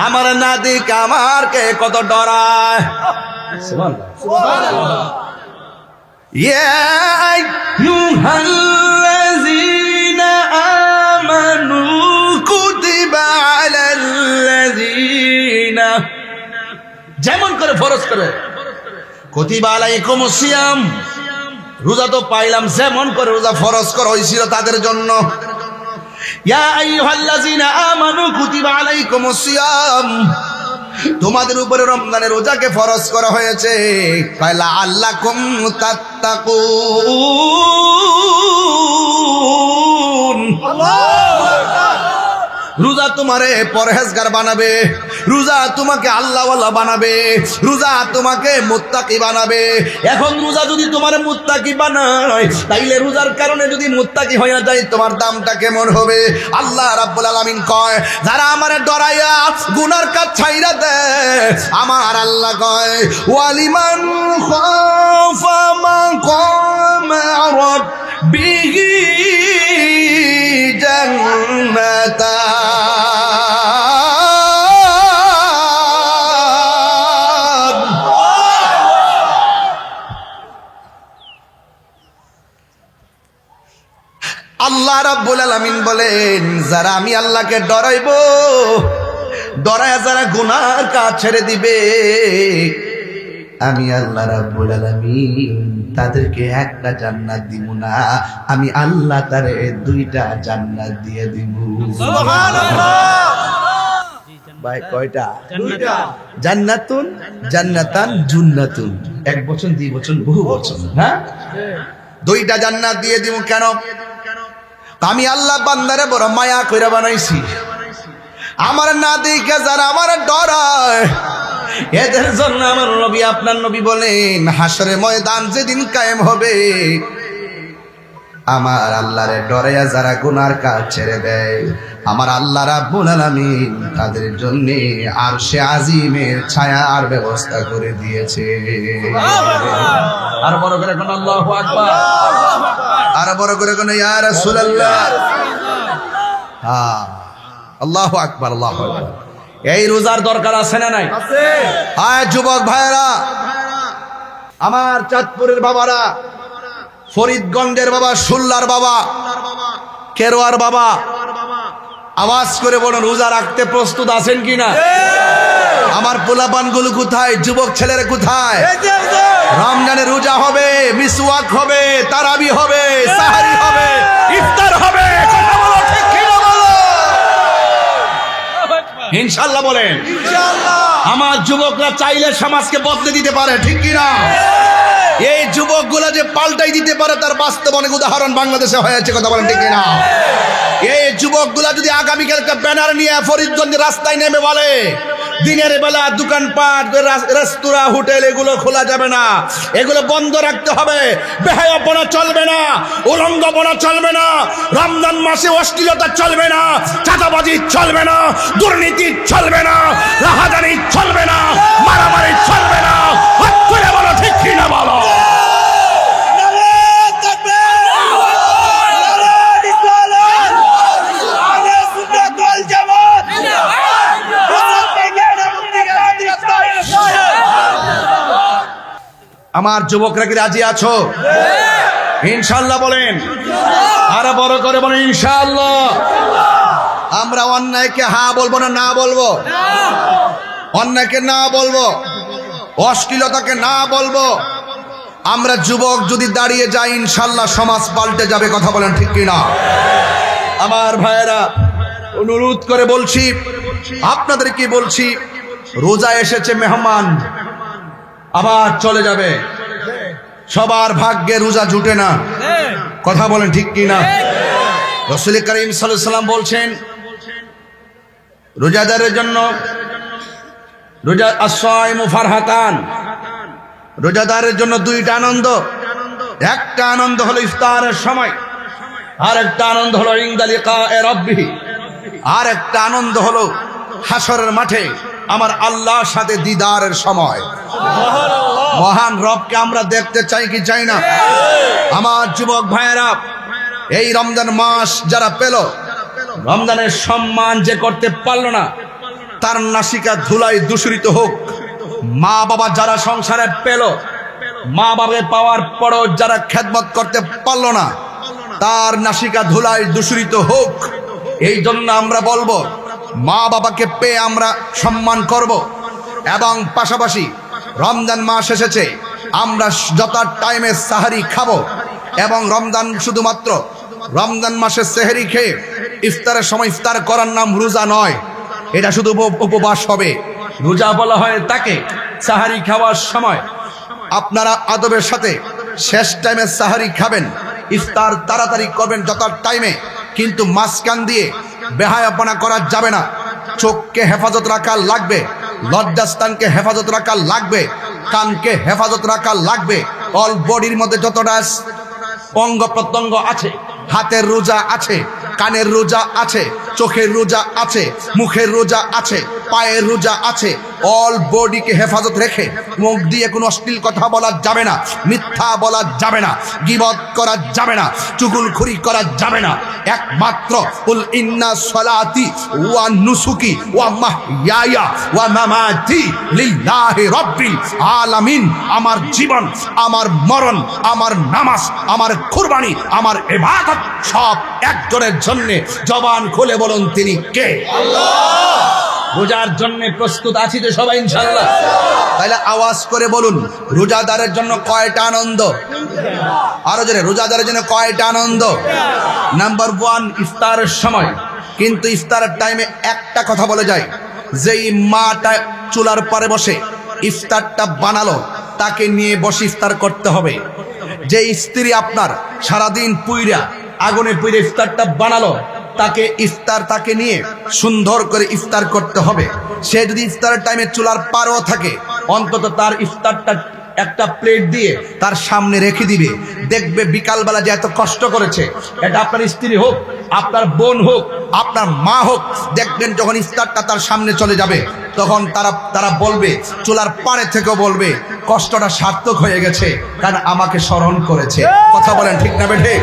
আমার না দিক আমার কে কত ডরায়। সুবহানাল্লাহ। ইয়া আইয়ুহাল্লাযীনা আমানু কুতিবা আলাল্লাযীনা, যেমন করে ফরজ করে, কুতিবা আলাইকুমুস সিয়াম, রোজা তো পাইলাম, যেমন করে রোজা ফরজ করা হয়েছিল তাদের জন্য। ইয়া আইয়ুহাল্লাযীনা আমানু কুতিবা আলাইকুমুস সিয়াম, তোমাদের উপরে রমজানের রোজাকে ফরজ করা হয়েছে কালা আল্লাকুম তাত্তাকুন। রোজা তোমারে পরহেজগার বানাবে, রোজা তোমাকে আল্লাহওয়ালা বানাবে, রোজা তোমাকে মুত্তাকি বানাবে। এখন রোজা যদি তোমার মুত্তাকি বানায়, তাইলে রোজার কারণে যদি মুত্তাকি হয়ে যায়, তোমার দামটা কেমন হবে? আল্লাহ রাব্বুল আলামিন কয়, যারা আমারে ডরাইয়া গুনার কাজ ছাইরা দেয়, আমার আল্লাহ কয় ওয়ালিমান খাফা মাকাম রাব্বিহি জান্নাতান। আল্লাহ রাব্বুল আলামিন বলেন, যারা আমি আল্লাহকে ডরাইবো, ডরায়া যারা গুনার কাজ ছেড়ে দিবে, আমি আল্লাহ রাব্বুল আলামিন তাদেরকে একটা জান্নাত দিব না, আমি আল্লাহ তারে দুইটা জান্নাত দিয়ে দিব। ভাই কয়টা? দুইটা। জান্নাতুন, জান্নাতান, জুন্নাতুন। এক বচন, দুই বচন, বহু বচন, হ্যাঁ? দুইটা জান্নাত দিয়ে দিব। কেন? আমি আল্লাহ বান্দারে বড় মায়া কইরা বানাইছি। আমার না দেখে যারা আমার ডরায়, এদের জন্য আমার নবী, আপনার নবী বলেন, হাসরে ময়দান যেদিন কায়েম হবে, আমার আল্লাহরে ডরাইয়া যারা গুনার কাজ ছেড়ে দেয়, আমার আল্লাহ রাব্বুল আলামিন তাদের জন্য আরশে আজিমের ছায়ার ব্যবস্থা করে দিয়েছে। আর বড় করে কোন আল্লাহু আকবার, আর বড় করে কোন ইয়া রাসূলুল্লাহ। হ্যাঁ, আল্লাহু আকবার, আল্লাহু আকবার। এই রোজার দরকার আছে না নাই? আছে। আয় যুবক ভাইরা, আমার চাঁদপুরের বাবারা, ফরিদগঞ্জের বাবা, শুল্লার বাবা, কেরোয়ার বাবা, আওয়াজ করে বলুন, রোজা রাখতে প্রস্তুত আছেন কিনা? আমার পোলাপানগুলো কোথায়? যুবক ছেলেরা কোথায়? রমজানে রোজা হবে, মিসওয়াক হবে, তারাবি হবে, সাহারি হবে, ইফতার হবে। কথা বলো, ঠিক কিনা বলো? ইনশাআল্লাহ বলেন। আমার যুবকরা চাইলে সমাজকে বদলে দিতে পারে, ঠিক কিনা? এই যুবকগুলা যে পাল্টাই দিতে পারে, তার বাস্তব অনেক উদাহরণ বাংলাদেশে হয়েছে। কথা বলেন, ঠিক কিনা? এই যুবকগুলা যদি আগামীকালকে ব্যানার নিয়ে ফরিদগঞ্জের রাস্তায় নেমে বলে, দিনের বেলা দোকানপাট, রেস্তোরাঁ, হোটেল এগুলো খোলা যাবে না, এগুলো বন্ধ রাখতে হবে, বেহায়াপনা চলবে না, উলঙ্গপনা চলবে না, রমজান মাসে অশ্লীলতা চলবে না, চাঁদাবাজি চলবে না, দুর্নীতি চলবে না, রাহাজানি চলবে না, মারামারি চলবে না, হাত করে বলো, ঠিক কিনা বলো? আমার যুবকরা কি রাজি আছো? ইনশাআল্লাহ বলেন, আরো বড় করে বলেন ইনশাআল্লাহ। আমরা অন্যায়কে হ্যাঁ বলবো না, না বলবো? অন্যায়কে না বলবো, অশ্লীলতাকে না বলবো। আমরা যুবক যদি দাঁড়িয়ে যাই, ইনশাআল্লাহ সমাজ পাল্টে যাবে। কথা বলেন, ঠিক কিনা? আমার ভাইয়েরা, অনুরোধ করে বলছি, আপনাদেরকে বলছি, রোজা এসেছে মেহমান, আবার চলে যাবে। সবার ভাগ্যে রোজা জুটে না। কথা বলেন, ঠিক কিনা? রাসূল করিম সাল্লাল্লাহু আলাইহি ওয়াসাল্লাম বলছেন, রোজাদারের জন্য রোজা আস-সাইমু ফারহাতান, রোজাদারের জন্য দুইটা আনন্দ। একটা আনন্দ হলো ইফতারের সময়, আর একটা আনন্দ হলো ইনদা লিকায়ে রাব্বিহি, আর একটা আনন্দ হলো হাসরের মাঠে আমার আল্লাহর সাথে দিদারের সময়। মহান রবকে আমরা দেখতে চাই কি চাই না? আমার যুবক ভাইয়েরা, এই রমজান মাস যারা পেল, রমজানের সম্মান যে করতে পারলো না, তার নাসিকা ধুলায় দূষিত হোক। মা বাবা যারা সংসারে পেল, মা বাবা পাওয়ার পরও যারা খেদমত করতে পারলো না, তার নাসিকা ধুলায় দূষিত হোক। এই জন্য আমরা বলবো, মা বাবাকে পেয়ে আমরা সম্মান করব, এবং পাশাপাশি রমজান মাস এসেছে, আমরা যত টাইমে সাহারি খাবো, এবং রমজান শুধুমাত্র রমজান মাসে সেহরি খেয়ে ইফতারের সময় ইফতার করার নাম রোজা নয়, এটা শুধু উপবাস হবে। রোজা বলা হয় তাকে। সাহারি খাওয়ার সময় আপনারা আদবের সাথে শেষ টাইমে সাহারি খাবেন, ইফতার তাড়াতাড়ি করবেন যত টাইমে, কিন্তু মাঝখান দিয়ে বেহায়াপনা করা যাবে না। চোখকে হেফাজত রাখা লাগবে, লজ্জাস্থানকে হেফাজত রাখা লাগবে, কানকে হেফাজত রাখা লাগবে। অল বডির মধ্যে যতটা অঙ্গ প্রত্যঙ্গ আছে, হাতের রোজা আছে, কানের রোজা আছে, চোখের রোজা আছে, মুখের রোজা আছে, পায়ের রোজা আছে। অল বডিকে হেফাজত রেখে মুখ দিয়ে কোনো অশ্লীল কথা বলা যাবে না, মিথ্যা বলা যাবে না, গীবত করা যাবে না, চুগলখড়ি করা যাবে না। একমাত্র কুল ইন্না সলাতি ওয়া নুসুকি ওয়া মাহইয়া ওয়া মামাতি লিল্লাহি রাব্বিল আলামিন। আমার জীবন, আমার মরণ, আমার নামাজ, আমার কুরবানি, আমার ইবাদত সব একজনের জন্য। জবান খুলে বলুন তিনি কে? আল্লাহ। রোজার জন্য প্রস্তুত আছি তো সবাই ইনশাআল্লাহ? তাহলে আওয়াজ করে বলুন, রোজাদারের জন্য কয়টা আনন্দ? আরো জোরে, রোজাদারের জন্য কয়টা আনন্দ? নাম্বার 1, ইফতারের সময়। কিন্তু ইফতারের টাইমে একটা কথা বলে যায়, যেই মাটা চুলার পরে বসে ইফতারটা বানালো তাকে নিয়ে বসে ইফতার করতে হবে। যে স্ত্রী আপনার সারাদিন পুইরা আগুনে পুইরা ইফতারটা বানালো তাকে নিয়ে সুন্দর করে ইফতার করতে হবে। সে যদি ইফতারের টাইমে চুলার পারও থাকে, অন্তত তার ইফতারটা একটা প্লেট দিয়ে তার সামনে রেখে দিবে। দেখবে বিকালবেলা যে এত কষ্ট করেছে, এটা আপনার স্ত্রী হোক, আপনার বোন হোক, আপনার মা হোক, দেখবেন যখন ইফতারটা তার সামনে চলে যাবে তখন তারা বলবে, চুলার পাড়ে থেকেও বলবে, কষ্টটা সার্থক হয়ে গেছে, কারণ আমাকে স্মরণ করেছে। কথা বলেন ঠিক না বেঠে?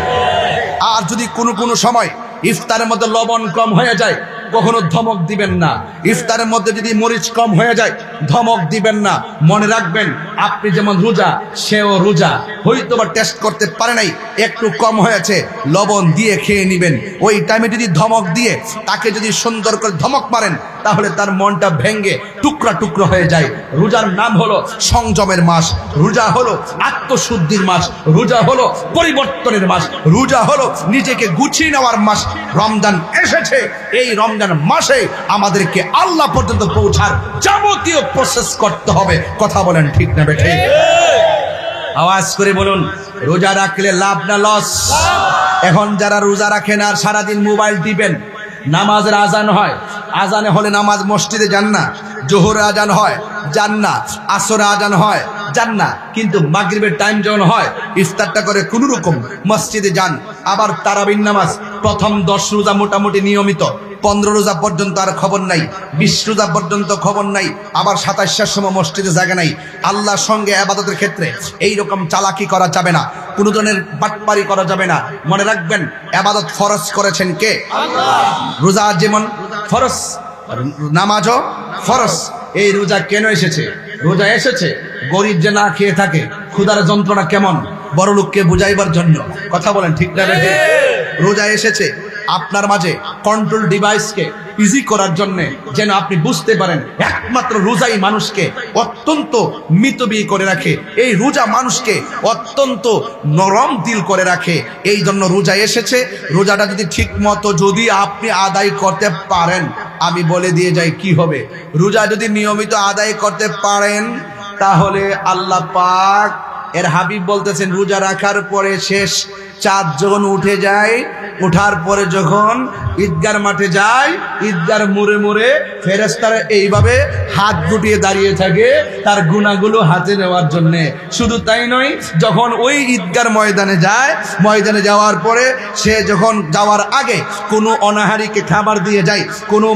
আর যদি কোনো সময় ইফতারের মধ্যে লবণ কম হয়ে যায়, কখনো ধমক দিবেন না। ইফতারের মধ্যে যদি মরিচ কম হয়ে যায়, ধমক দিবেন না। মনে রাখবেন, আপনি যেমন রোজা, সেও রোজা। হয়তো বা টেস্ট করতে পারে নাই, একটু কম হয়েছে, লবণ দিয়ে খেয়ে নেবেন। ওই টাইমে যদি ধমক দিয়ে তাকে যদি সুন্দর করে ধমক মারেন, তাহলে তার মনটা ভেঙ্গে টুকরা টুকরা হয়ে যায়। রোজার নাম হলো সংযমের মাস, রোজা হলো আত্মশুদ্ধির মাস, রোজা হলো পরিবর্তনের মাস, রোজা হলো নিজেকে গুছিয়ে নেওয়ার মাস। রমজান এসেছে, এই রমজান মাসে আমাদেরকে আল্লাহ পর্যন্ত পৌঁছার যাবতীয় প্রসেস করতে হবে। কথা বলেন ঠিক না বেঠে? আওয়াজ করে বলুন, রোজা রাখলে লাভ না লস? এখন যারা রোজা রাখেন আর সারাদিন মোবাইল টিপেন, নামাজের আজান হয়, আজানে হলে নামাজ মসজিদে যান না, জোহর আজান হয় যান না, আসর আজান হয় যান না, কিন্তু মাগরিবের টাইম যখন হয় ইফতারটা করে কোনো রকম মসজিদে যান। আবার তারাবির নামাজ প্রথম 10 রোজা মোটামুটি নিয়মিত, 15 রোজা পর্যন্ত আর খবর নাই, 20 রোজা পর্যন্ত খবর নাই, আবার 27টার সময় মসজিদে জায়গা নাই। আল্লাহর সঙ্গে ইবাদতের ক্ষেত্রে এইরকম চালাকি করা যাবে না, কোনো ধরনের বাটপারি করা যাবে না। মনে রাখবেন, ইবাদত ফরজ করেছেন কে? আল্লাহ। রোজা যেমন ফরজ, নামাজও ফরজ। এই রোজা কেন এসেছে? রোজা এসেছে গরিব যে না খেয়ে থাকে, ক্ষুধার যন্ত্রণা কেমন, বড় লোককে বুঝাইবার জন্য। কথা বলেন ঠিক না বেঠে? রোজা এসেছে আপনার মাঝে কন্ট্রোল ডিভাইসকে ইজি করার জন্য, যেন আপনি বুঝতে পারেন একমাত্র রোজাই মানুষকে অত্যন্ত মিতব্যয়ী করে রাখে। এই রোজা মানুষকে অত্যন্ত নরম দিল করে রাখে। এই জন্য রোজা এসেছে। রোজাটা যদি ঠিক মতো যদি আপনি আদায় করতে পারেন, আমি বলে দিয়ে যাই কি হবে। রোজা যদি নিয়মিত আদায় করতে পারেন, তাহলে আল্লাহ পাক এর হাবিব বলতেছেন, রোজা রাখার পরে শেষ চাঁদ যখন উঠে যায়, উঠার পরে যখন ঈদগার মাঠে যায়, ঈদগার মোড়ে মোড়ে ফেরেশতারা এইভাবে হাত গুটিয়ে দাঁড়িয়ে থাকে তার গুনাহগুলো হাতে নেওয়ার জন্যে। শুধু তাই নয়, যখন ওই ঈদগার ময়দানে যায়, ময়দানে যাওয়ার পরে সে যখন যাওয়ার আগে কোনো অনাহারীকে খাবার দিয়ে যায়, কোনো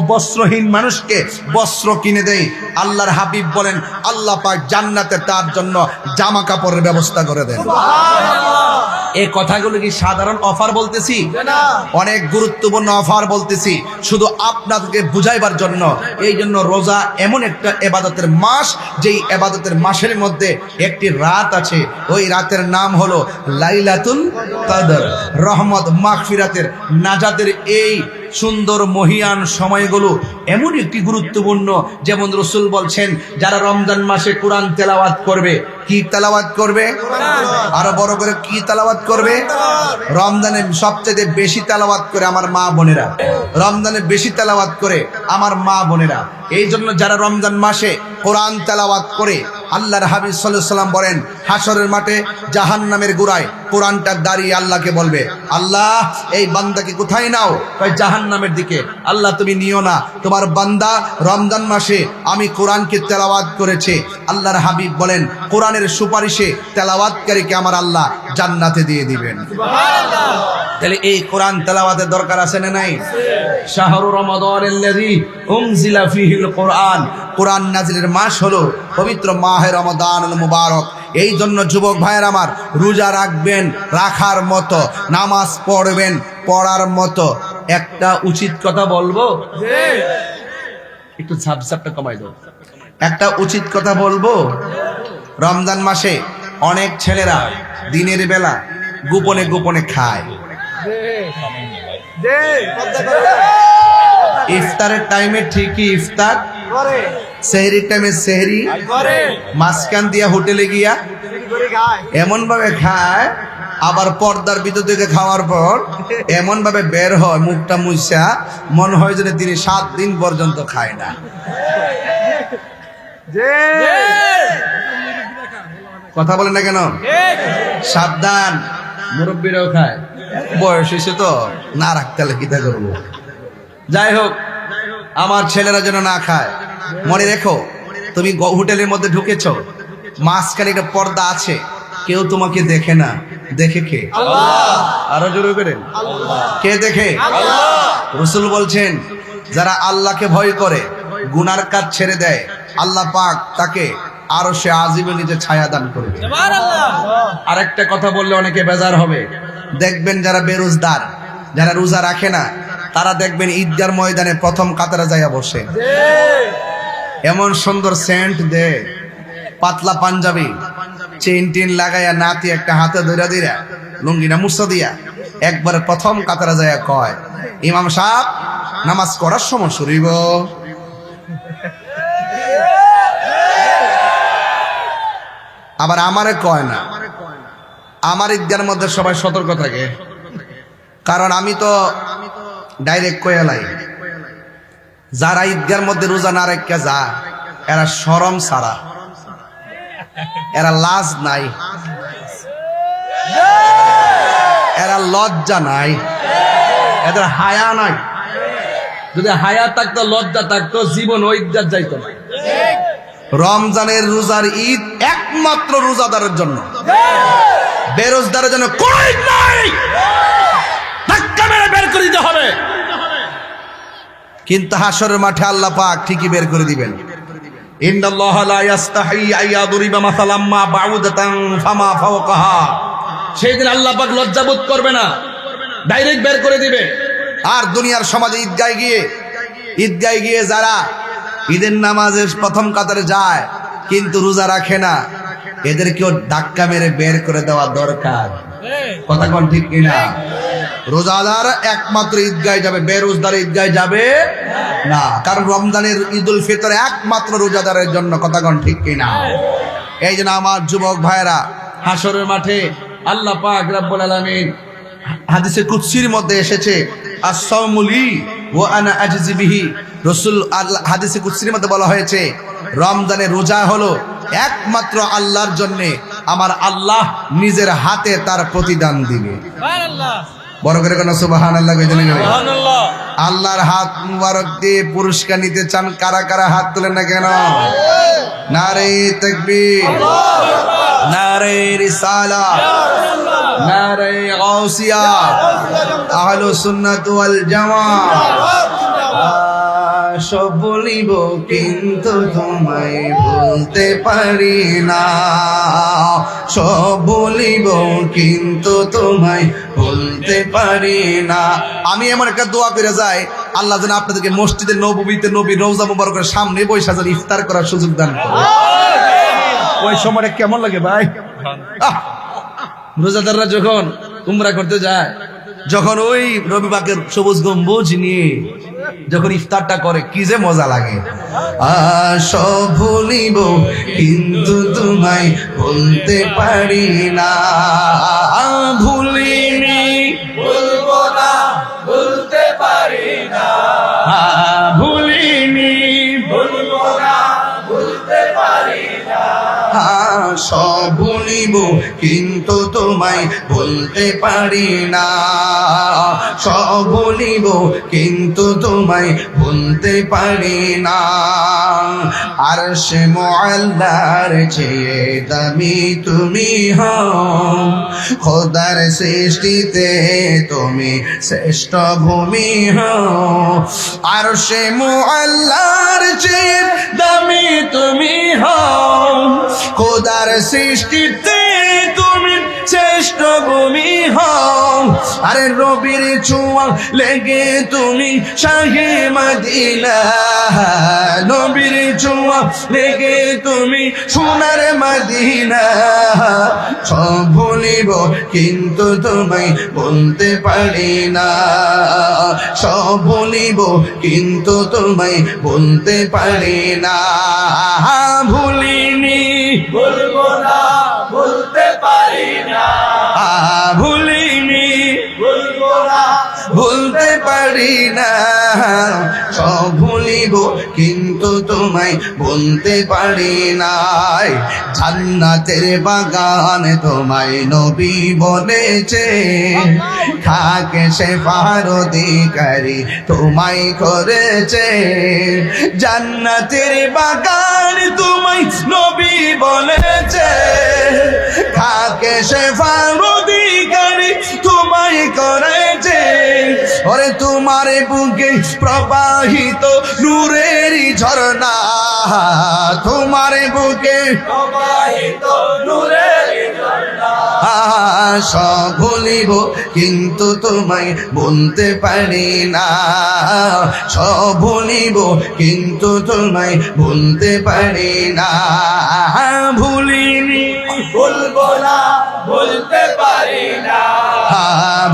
বস্ত্রহীন মানুষকে বস্ত্র কিনে দেয়, আল্লাহর হাবিব বলেন আল্লাহ পাক জান্নাতে তার জন্য জামা কাপড়ের ব্যবস্থা করে দেন। এই কথাগুলো কি সাধারণ অফার বলতেছি? অনেক গুরুত্বপূর্ণ অফার বলতেছি, শুধু আপনাদেরকে বুঝাইবার জন্য। এই জন্য রোজা এমন একটা ইবাদতের মাস, যেই ইবাদতের মাসের মধ্যে একটি রাত আছে, ওই রাতের নাম হলো লাইলাতুল কদর। রহমত, মাগফিরাতের, নাজাতের এই সুন্দর মহিয়ান সময়গুলো এমন একটি গুরুত্বপূর্ণ, যেমন রাসূল বলছেন যারা রমজান মাসে কোরআন তেলাওয়াত করবে, কি তেলাওয়াত করবে? আরো বড় করে কি তেলাওয়াত করবে? রমজানে সবচেয়ে বেশি তেলাওয়াত করে আমার মা বোনেরা, রমজানে বেশি তেলাওয়াত করে আমার মা বোনেরা। এই জন্য যারা রমজান মাসে কোরআন তেলাওয়াত করে, আল্লাহর হাবিব সাল্লাল্লাহু আলাইহি ওয়াসাল্লাম বলেন হাসরের মাঠে জাহান্নামের গোড়ায় কোরআনটা দাঁড়িয়ে আল্লাহকে বলবে, আল্লাহ এই বান্দাকে কোথায় নাও? কয় জাহান্নামের দিকে। আল্লাহ তুমি নিও না, তোমার বান্দা রমজান মাসে আমি কোরআনকে তেলাওয়াত করেছে। আল্লাহর হাবিব বলেন কোরআনের সুপারিশে তেলাওয়াতকারীকে আমার আল্লাহ জান্নাতে দিয়ে দিবেন। সুবহানাল্লাহ। তাহলে এই কোরআন তেলাওয়াতের দরকার আছে না নাই? শাহরু রমাদানিল্লাযী উনজিলা ফীহিল কোরআন, কোরআন নাজিলের মাস হলো পবিত্র মাহে রমাদানুল মুবারক। এই জন্য যুবক ভাইয়ের আমার, রোজা রাখবেন রাখার মতো, নামাজ পড়বেন পড়ার মতো। একটা উচিত কথা বলবো, একটু ঝাপঝাপটা কমাই দাও। একটা উচিত কথা বলবো, রমজান মাসে অনেক ছেলেরা দিনের বেলা গোপনে গোপনে খায়। ইফতারের টাইমে ঠিকই ইফতার, সেহরির টাইমে সেহরি, মাঝখান দিয়া হোটেলে গিয়া এমন ভাবে খায়, আবার পর্দার ভিতর থেকে খাওয়ার পর এমন ভাবে বের হয় মুখটা মুছা, মনে হয় যেন তিনি 7 দিন পর্যন্ত খায় না। কথা বলেন না কেন? সাবধান, মুরব্বীরাও খায়, বয়স হয়েছে তো, না রাখতে হলে কিতা করবো। যাই হোক, আমার ছেলেরা যেন না খায়। মনে রেখো, তুমি হোটেলের মধ্যে ঢুকেছ, মাঝখানে একটা পর্দা আছে, কেউ তোমাকে দেখে না। দেখে কে? আল্লাহ। আরো জোরে করেন, কে দেখে? আল্লাহ। রাসূল বলছেন যারা আল্লাহকে ভয় করে, গুনার কাজ ছেড়ে দেয়, আল্লাহ পাক তাকে আরশে আজিমে নিজে ছায়া দান করবে। সুবহানাল্লাহ। আরেকটা কথা বললে অনেকে বেজার হবে, দেখবেন যারা বেরোজগার, যারা রোজা রাখে না, তারা দেখবেন ঈদগার ময়দানে প্রথম কাতারে যাইয়া বসে, এমন সুন্দর সেন্ট দে, পাতলা পাঞ্জাবি, চেইন টিন লাগাইয়া, নাতি একটা হাতে ধইরা দিরা, লুঙ্গিনা মুছা দিয়া একবারে প্রথম কাতারে যাইয়া কয়, ইমাম সাহেব নামাজ পড়ার সময় শুরুইব। আবার আমারে কয় না, আমার ঈদগার মধ্যে সবাই সতর্ক থাকে, কারণ আমি তো ডাইরেক্ট কয়ালাই, যারা ঈদগার মধ্যে রোজা না রেখে যা, এরা শরম ছাড়া, এরা লাজ নাই, এরা লজ্জা নাই, এদের হায়া নাই। যদি হায়া থাকতো, লজ্জা থাকতো, জীবন ওই ঈদগাহ যাইতো না। রমজানের রোজার ঈদ একমাত্র রোজাদারের জন্য, বেরোজগারের জন্য কোনো ঈদ নাই। ধাক্কা মেরে বের করে দিতে হবে, কিন্তু হাসরের মাঠে আল্লাহ পাক ঠিকই বের করে দিবেন। ইন্নাল্লাহা লা ইস্তাহি আইয়াদরিবা মাসালাম মা বাউদাতান ফামা ফাওকাহা। সেদিন আল্লাহ পাক লজ্জা বোধ করবে না, ডাইরেক্ট বের করে দিবে। আর দুনিয়ার সমাজে ঈদগায় গিয়ে যারা ঈদের নামাজের প্রথম কাতারে যায় কিন্তু রোজা রাখে না, এদেরকেও ধাক্কা মেরে বের করে দেওয়া দরকার। কথা কোন ঠিক কিনা? রোজাদার একমাত্র ঈদগায় যাবে, বেরোজদার ঈদগায় যাবে না, কারণ রমজানের ঈদুল ফিতর একমাত্র রোজাদারের জন্য। কথা কোন ঠিক কিনা? এই জন্য আমার যুবক ভাইরা, হাসরের মাঠে আল্লাহ পাক রব্বুল আলামিন হাদিসে কুদসির মধ্যে এসেছে, as-sawmu li wa ana ajzi bihi। রাসূল হাদিসে কুদসির মধ্যে বলা হয়েছে, রমজানের রোজা হলো একমাত্র আল্লাহর জন্য, আমার আল্লাহ নিজের হাতে তার প্রতিদান দিবে। সুবহানাল্লাহ। বড় করে কোন সুবহানাল্লাহ কইতে না? সুবহানাল্লাহ। আল্লাহর হাত মুবারক দিয়ে পুরস্কার নিতে চান কারা কারা? হাত তুলেন না কেন? নারে তাকবীর, নারে রিসালাত, নারে গাউসিয়া, আহলুস সুন্নাত ওয়াল জামাত। সব বলিব কিন্তু তোমায় বলতে পারি না, সব বলিব কিন্তু তোমায় বলতে পারি না। আমি এমন একটা দোয়া করে যাই, আল্লাহ যেন আপনাদেরকে মসজিদের নববীতে নবী রওজা মুবারকের সামনে বসে যেন ইফতার করার সুযোগ দান করে। ওই সময়টা কেমন লাগে ভাই? রোজাদাররা যখন উমরা করতে যায়, যখন ওই নবী পাকের সবুজ গম্বুজ নিয়ে যখন ইফতারটা করে কি যে মজা লাগে। সব ভুলিব কিন্তু তোমায় বলতে পারি না, ভুলিনি বলবো না, বলতে পারি না, ভুলিনি বলবো না, বলতে পারি না। সব ভুলিব কিন্তু তোমায় বলতে পারি না, সব ভুলিব কিন্তু তোমায় বলতে পারি না। আরশে মুআল্লার চেয়ে দামি তুমি হও, খোদার সৃষ্টিতে তুমি শ্রেষ্ঠ ভূমি হও। আরশে মুআল্লার চেয়ে দামি তুমি হও, খোদার সৃষ্টিতে তুমি শ্রেষ্ঠ ভূমি হও। আরে নবীর ছোঁয়া লেগে তুমি শাহে মদিনা, নবীর ছোঁয়া লেগে তুমি সোনার মদিনা। সব ভুলিব কিন্তু তোমায় বলতে পারি না, সব ভুলিব কিন্তু তোমায় বলতে পারি না। ভুলিনি বলবো না, বলতে পারি না, ভুলিনি বলবো না, বলতে পারি না। সব ভুলিব কিন্তু তোমায় বলতে পারি না। জান্নাতের বাগান তোমায় নবী বলেছে, খাকে সে পার অধিকারী তোমায় করেছে। জান্নাতের বাগান তোমায় নবী বলেছে, খাকে সে পার অধিকারী তোমায় করেছে। ওরে তোমার বুকে প্রবাহিত নূরের ঝর্ণা, তোমার বুকে প্রবাহিত নূরের ঝর্ণা। সব ভুলিব কিন্তু তোমায় বলতে পারি না, সব ভুলিব কিন্তু তোমায় বলতে পারি না। ভুলিনি বলবো না, বলতে পারি না,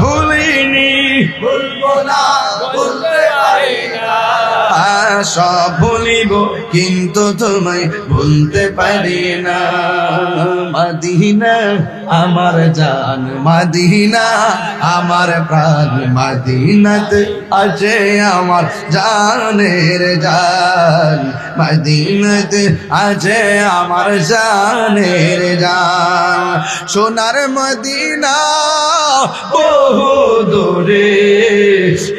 ভুলিনি বলবো না, বলতে পারি না। সব ভুলিব কিন্তু তোমায় বলতে পারি না। মদিনা আমার জান, মদিনা আমার প্রাণ, মদিনাতে আছে আমার জানের জান, মদিনাতে আছে আমার জানের জান। সোনার মদিনা বহু দূরে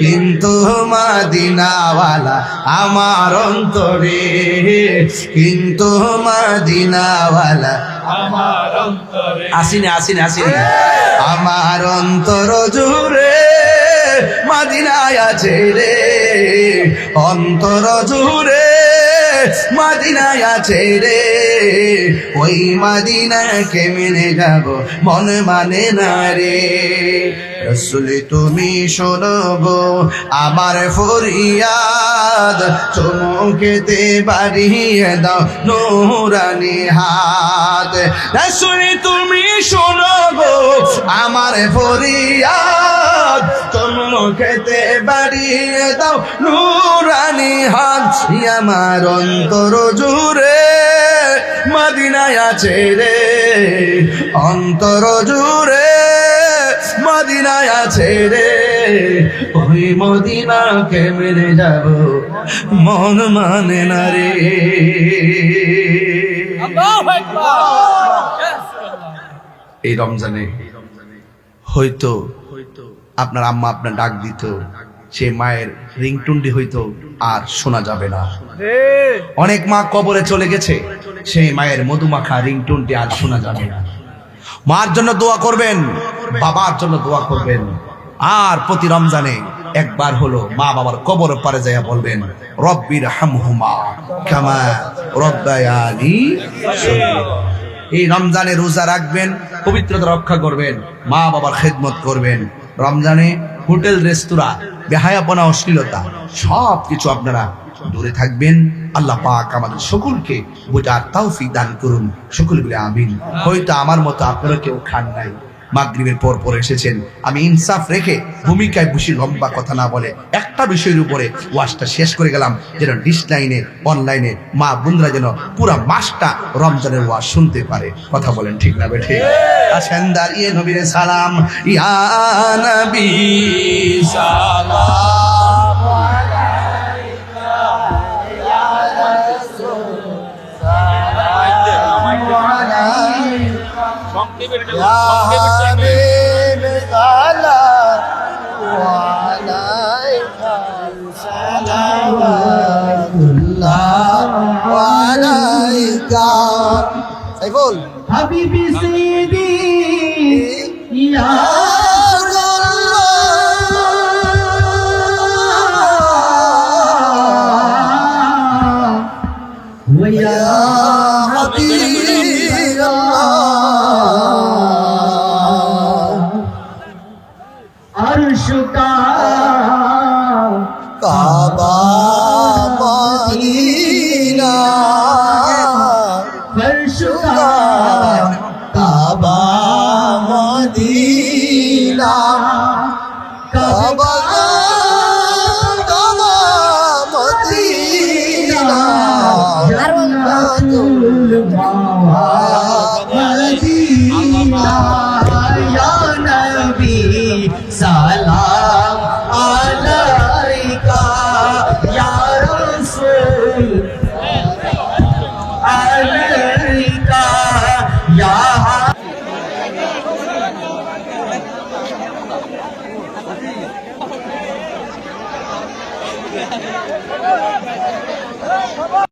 কিন্তু মদিনাওয়ালা আমার অন্তরে, কিন্তু মদিনাওয়ালা আমার অন্তরে। আসিনি আসিনি আসিনি, আমার অন্তর জুড়ে মদিনায় আছে রে, অন্তর জুড়ে মদিনায় আছে রে। ওই মদিনাকে মেনে যাব মন মানে না রে। রসুল তুমি শোনো গো আমার ফরিয়াদ, চমকেতে বাড়িয়ে দাও নূরানি হাত। রসুল তুমি শোনো গো আমার ফরিয়াদ, চমকেতে বাড়িয়ে দাও নূরানি হাত। আমার অন্তর জুড়ে মদিনায় আছে রে, অন্তর জুড়ে মদিনায় আছে রে। ওই মদিনাকে মেরে যাব মন মানে না রে। এই রমজানে হয়তো আপনার আম্মা আপনার ডাক দিত, সে মায়ের রিংটুনটি হয়তো আর শোনা যাবে না। অনেক মা কবরে চলে গেছে, সেই মায়ের মধুমাখা রিংটুনটি আর শোনা যাবে না। মার জন্য দোয়া করবেন, বাবার জন্য দোয়া করবেন। আর প্রতি রমজানে একবার হলো মা বাবার কবর পারে যাইয়া বলবেন, রব্বির হামহুমা কামা রব্বায়ানি সগীরা। এই রমজানে রোজা রাখবেন, পবিত্রতা রক্ষা করবেন, মা বাবার খেদমত করবেন। রমজানে হোটেল রেস্তোরাঁ, বেহায়াপনা, অশ্লীলতা সব কিছু আপনারা দূরে থাকবেন। আল্লাহ পাক আমাদের সকলকে বোঝার তৌফিক দান করুন। সকলে বলে আমিন। হয়তো আমার মতো আপনারা কেউ খান নাই, মাগরিবের পর এসেছেন। আমি ইনসাফ রেখে ভূমিকায় বেশি লম্বা কথা না বলে একটা বিষয়ের উপরে ওয়াজটা শেষ করে গেলাম, যেন ডিসলাইনে অনলাইনে মা বোনরা যেন পুরা মাসটা রমজানের ওয়াজ শুনতে পারে। কথা বলেন ঠিক না বেঠে? আসেন দাঁড়িয়ে নবীরে সালাম, ইয়া নবী সালাম আলাইকা ইয়া রাসূল সালাম আলাইকা ইয়া হাবিব সালাম আলাইকা সালাওয়াতুল্লাহ আলাইকা। সাইফুল হাবিবি সাইয়্যিদি ইয়া রাসূলুল্লাহ ওয়া ইয়া হাবিবাল্লাহ আরশুকা কাবা মদিনা ফরশুকা কাবা মদিনা কাবা কাবা মদিনা জান্নাতুল মাওয়া